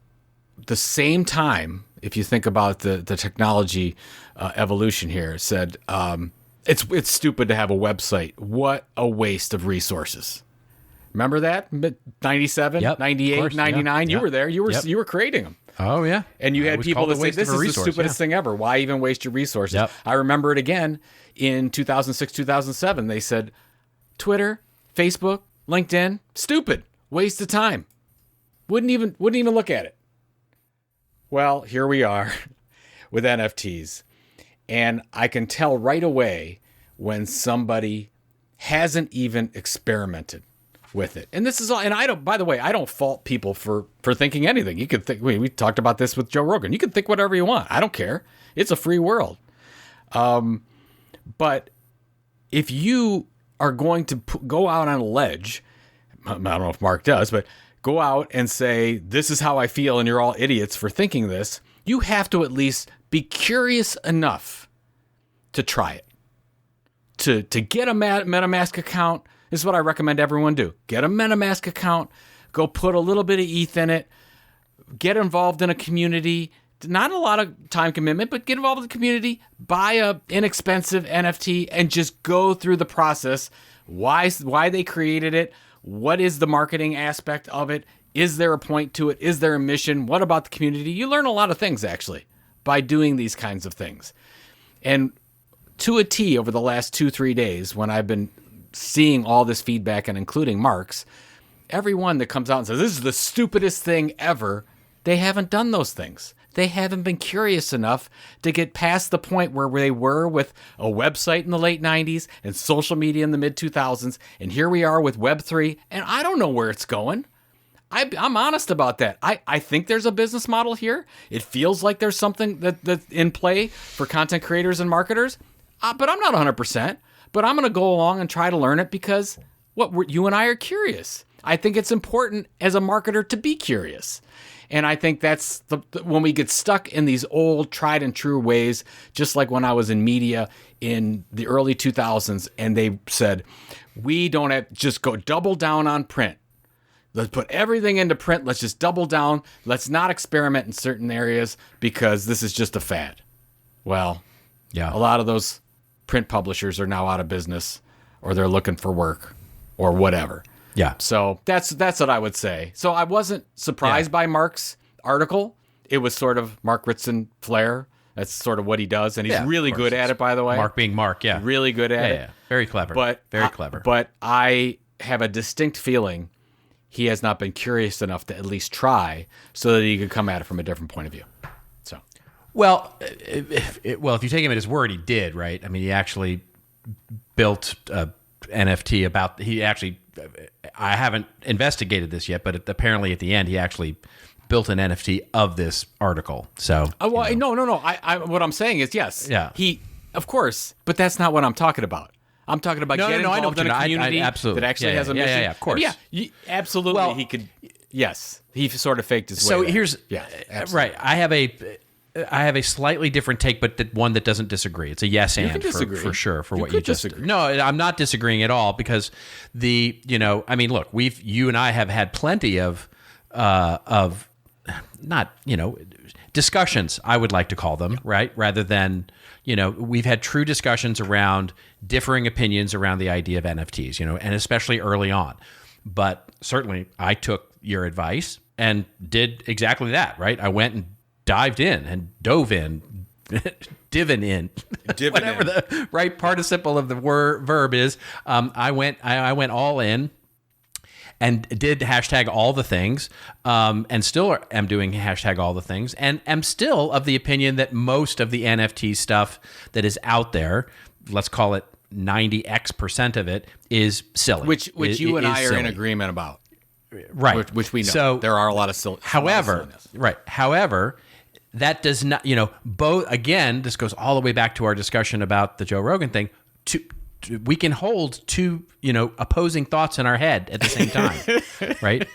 the same time. If you think about the technology evolution here, said. It's stupid to have a website. What a waste of resources. Remember that? 97, 98, 99? You were there. You were creating them. Oh, yeah. And you had people that say, this is the stupidest thing ever. Why even waste your resources? Yep. I remember it again in 2006, 2007. They said, Twitter, Facebook, LinkedIn, stupid. Waste of time. Wouldn't even look at it. Well, here we are with NFTs. And I can tell right away when somebody hasn't even experimented with it. And this is all, and I don't fault people for thinking anything. You could think, we talked about this with Joe Rogan. You can think whatever you want. I don't care. It's a free world. But if you are going to go out on a ledge, I don't know if Mark does, but go out and say, this is how I feel, and you're all idiots for thinking this, you have to at least be curious enough to try it. To get a MetaMask account, this is what I recommend everyone do. Get a MetaMask account, go put a little bit of ETH in it, get involved in a community, not a lot of time commitment, but get involved in the community, buy a inexpensive NFT, and just go through the process. Why they created it, what is the marketing aspect of it, is there a point to it, is there a mission, what about the community? You learn a lot of things, actually, by doing these kinds of things. And to a T over the last 2-3 days, when I've been seeing all this feedback and including Mark's, everyone that comes out and says, this is the stupidest thing ever, they haven't done those things. They haven't been curious enough to get past the point where they were with a website in the late 90s and social media in the mid 2000s. And here we are with Web3, and I don't know where it's going. I'm honest about that. I think there's a business model here. It feels like there's something that's in play for content creators and marketers, but I'm not 100%. But I'm going to go along and try to learn it because you and I are curious. I think it's important as a marketer to be curious. And I think that's when we get stuck in these old tried and true ways, just like when I was in media in the early 2000s, and they said, we don't have, just go double down on print. Let's put everything into print. Let's just double down. Let's not experiment in certain areas because this is just a fad. Well, yeah, a lot of those print publishers are now out of business, or they're looking for work or whatever. Yeah. So that's what I would say. So I wasn't surprised by Mark's article. It was sort of Mark Ritson flair. That's sort of what he does, and he's really good at it, by the way. Mark being Mark, yeah. Really good at it. Yeah. Very clever. Very clever. But I have a distinct feeling he has not been curious enough to at least try so that he could come at it from a different point of view. So, well, if you take him at his word, he did, right? I mean, he actually built a NFT about, I haven't investigated this yet, but apparently at the end, he actually built an NFT of this article. So, no. What I'm saying is, yes, he, of course, but that's not what I'm talking about. I'm talking about getting involved in a community that actually has a mission. Yeah, of course. Absolutely. Well, he could. Yes, he sort of faked his way. So there. here's right. I have a slightly different take, but one that doesn't disagree. It's a yes and for sure for what you just disagree. No, I'm not disagreeing at all because look, you and I have had plenty of not discussions, I would like to call them, right, rather than we've had true discussions around differing opinions around the idea of NFTs, and especially early on. But certainly I took your advice and did exactly that, right? I went and dived in and dove in, divin in, whatever the right participle of the verb is. I went all in and did hashtag all the things, and still am doing hashtag all the things, and am still of the opinion that most of the NFT stuff that is out there, let's call it 90x% of it, is silly. Which you and I are in agreement about. Right. Which we know. So, there are a lot of silliness. However, that does not, both, again, this goes all the way back to our discussion about the Joe Rogan thing. We can hold two, opposing thoughts in our head at the same time, right?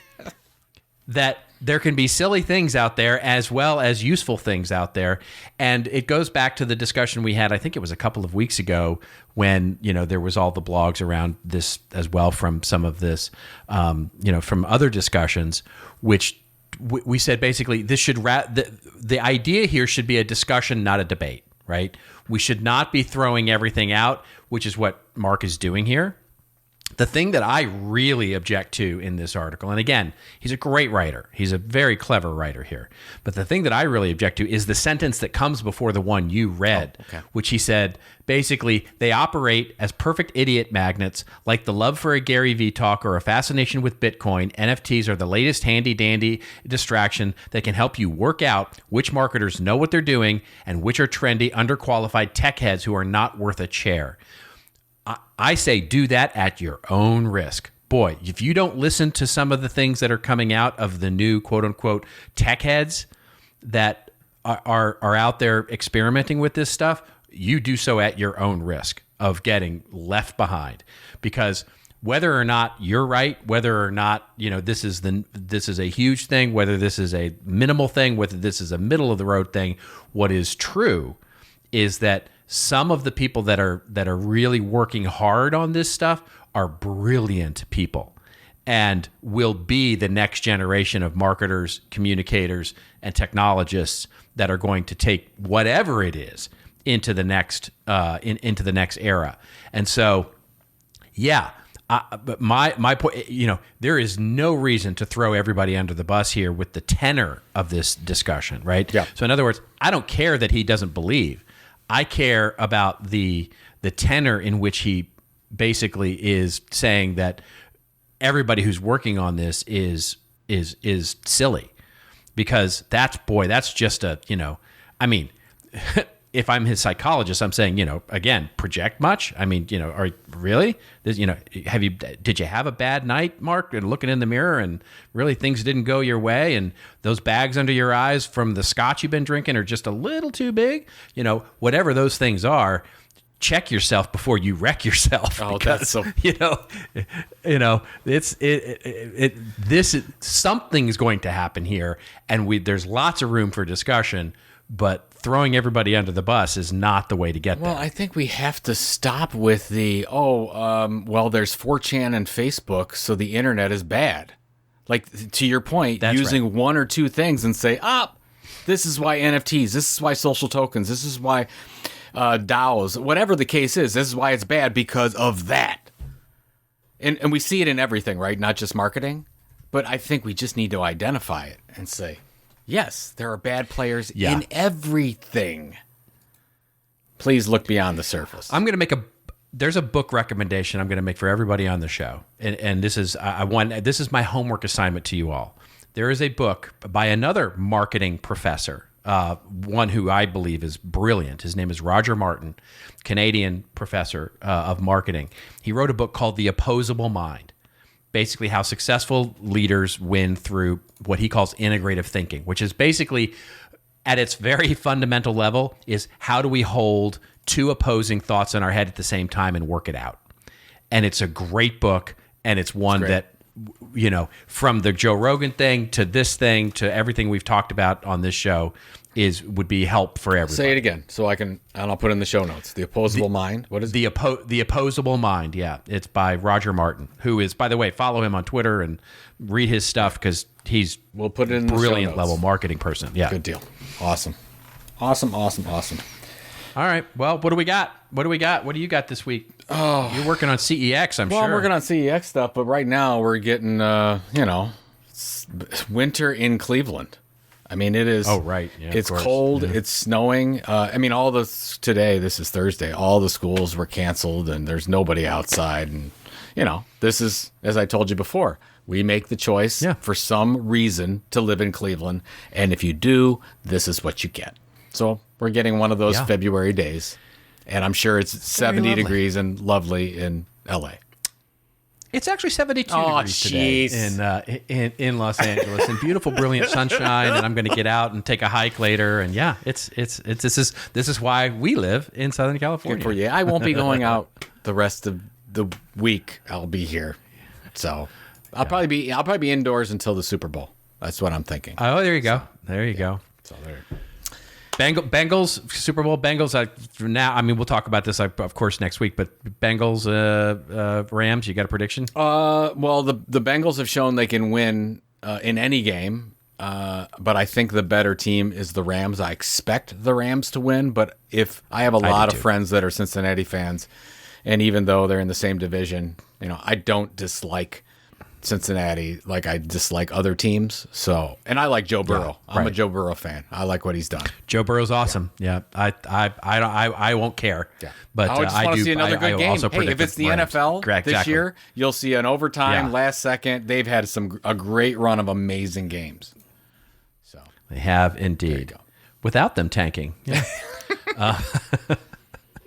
That there can be silly things out there as well as useful things out there. And it goes back to the discussion we had, I think it was a couple of weeks ago, when, there was all the blogs around this as well from some of this, from other discussions, which we said basically this should, the idea here should be a discussion, not a debate, right? We should not be throwing everything out, which is what Mark is doing here. The thing that I really object to in this article, and again, he's a great writer. He's a very clever writer here. But the thing that I really object to is the sentence that comes before the one you read, which he said, basically, they operate as perfect idiot magnets, like the love for a Gary Vee talk or a fascination with Bitcoin. NFTs are the latest handy-dandy distraction that can help you work out which marketers know what they're doing and which are trendy, underqualified tech heads who are not worth a chair. I say do that at your own risk. Boy, if you don't listen to some of the things that are coming out of the new quote-unquote tech heads that are out there experimenting with this stuff, you do so at your own risk of getting left behind. Because whether or not you're right, whether or not this is a huge thing, whether this is a minimal thing, whether this is a middle of the road thing, what is true is that some of the people that are really working hard on this stuff are brilliant people and will be the next generation of marketers, communicators, and technologists that are going to take whatever it is into the next into the next era. And so, yeah. But my point, there is no reason to throw everybody under the bus here with the tenor of this discussion, right? Yeah. So in other words, I don't care that he doesn't believe. I care about the tenor in which he basically is saying that everybody who's working on this is silly, because that's just if I'm his psychologist, I'm saying, again, project much. I mean, are really, did you have a bad night, Mark, and looking in the mirror and really things didn't go your way, and those bags under your eyes from the scotch you've been drinking are just a little too big, whatever those things are, check yourself before you wreck yourself. Oh, because, that's so, something's going to happen here, and there's lots of room for discussion. But throwing everybody under the bus is not the way to get there. Well, I think we have to stop with the, there's 4chan and Facebook, so the internet is bad. Like, to your point, using one or two things and say, this is why NFTs, this is why social tokens, this is why DAOs, whatever the case is, this is why it's bad because of that. And we see it in everything, right? Not just marketing. But I think we just need to identify it and say, yes, there are bad players in everything. Please look beyond the surface. I'm going to there's a book recommendation I'm going to make for everybody on the show. And this is this is my homework assignment to you all. There is a book by another marketing professor, one who I believe is brilliant. His name is Roger Martin, Canadian professor of marketing. He wrote a book called The Opposable Mind. Basically how successful leaders win through what he calls integrative thinking, which is basically at its very fundamental level is how do we hold two opposing thoughts in our head at the same time and work it out. And it's a great book, and it's one that, from the Joe Rogan thing to this thing to everything we've talked about on this show would be help for everybody. Say it again so and I'll put it in the show notes. The Opposable Mind. What is it? The Opposable Mind, yeah. It's by Roger Martin, who is, by the way, follow him on Twitter and read his stuff because he's we'll put it in brilliant level marketing person. Yeah. Good deal. Awesome. All right. Well, what do we got? What do you got this week? Oh, you're working on CEX, I'm sure. Well, I'm working on CEX stuff, but right now we're getting, winter in Cleveland. I mean, it is. Oh, right. Yeah, it's cold. Yeah. It's snowing. Today, this is Thursday, all the schools were canceled and there's nobody outside. And, this is, as I told you before, we make the choice for some reason to live in Cleveland. And if you do, this is what you get. So we're getting one of those February days. And I'm sure it's 70 degrees and lovely in LA. It's actually 72 degrees today in Los Angeles, and beautiful, brilliant sunshine. And I'm going to get out and take a hike later. And this is why we live in Southern California. Good for you. I won't be going out the rest of the week. I'll be here, so I'll probably be indoors until the Super Bowl. That's what I'm thinking. Oh, there you go. There you go. So there. Bengals, Super Bowl, Bengals. Now, I mean, we'll talk about this, of course, next week. But Bengals, Rams. You got a prediction? Well, the Bengals have shown they can win in any game, but I think the better team is the Rams. I expect the Rams to win, but if I have a lot of friends that are Cincinnati fans, and even though they're in the same division, I don't dislike Cincinnati like I dislike other teams. So, and I like Joe Burrow. I'm a Joe Burrow fan. I like what he's done. Joe Burrow's awesome. Yeah. I won't care. Yeah. But I just want to see another good game. Hey, if it's the NFL this year, you'll see an overtime, last second. They've had a great run of amazing games. So they have indeed. Without them tanking. Yeah.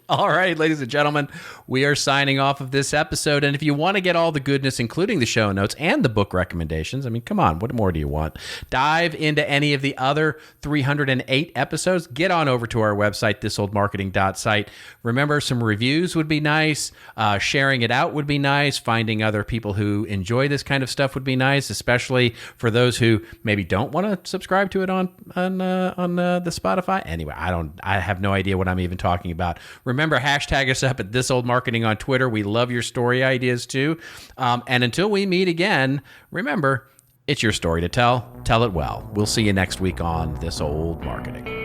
All right, ladies and gentlemen, we are signing off of this episode. And if you want to get all the goodness, including the show notes and the book recommendations, I mean, come on, what more do you want? Dive into any of the other 308 episodes. Get on over to our website, thisoldmarketing.site. Remember, some reviews would be nice. Sharing it out would be nice. Finding other people who enjoy this kind of stuff would be nice, especially for those who maybe don't want to subscribe to it on the Spotify. Anyway, I have no idea what I'm even talking about. Remember, hashtag us up at thisoldmarketing on Twitter. We love your story ideas too. And until we meet again, remember, it's your story to tell. Tell it well. We'll see you next week on This Old Marketing.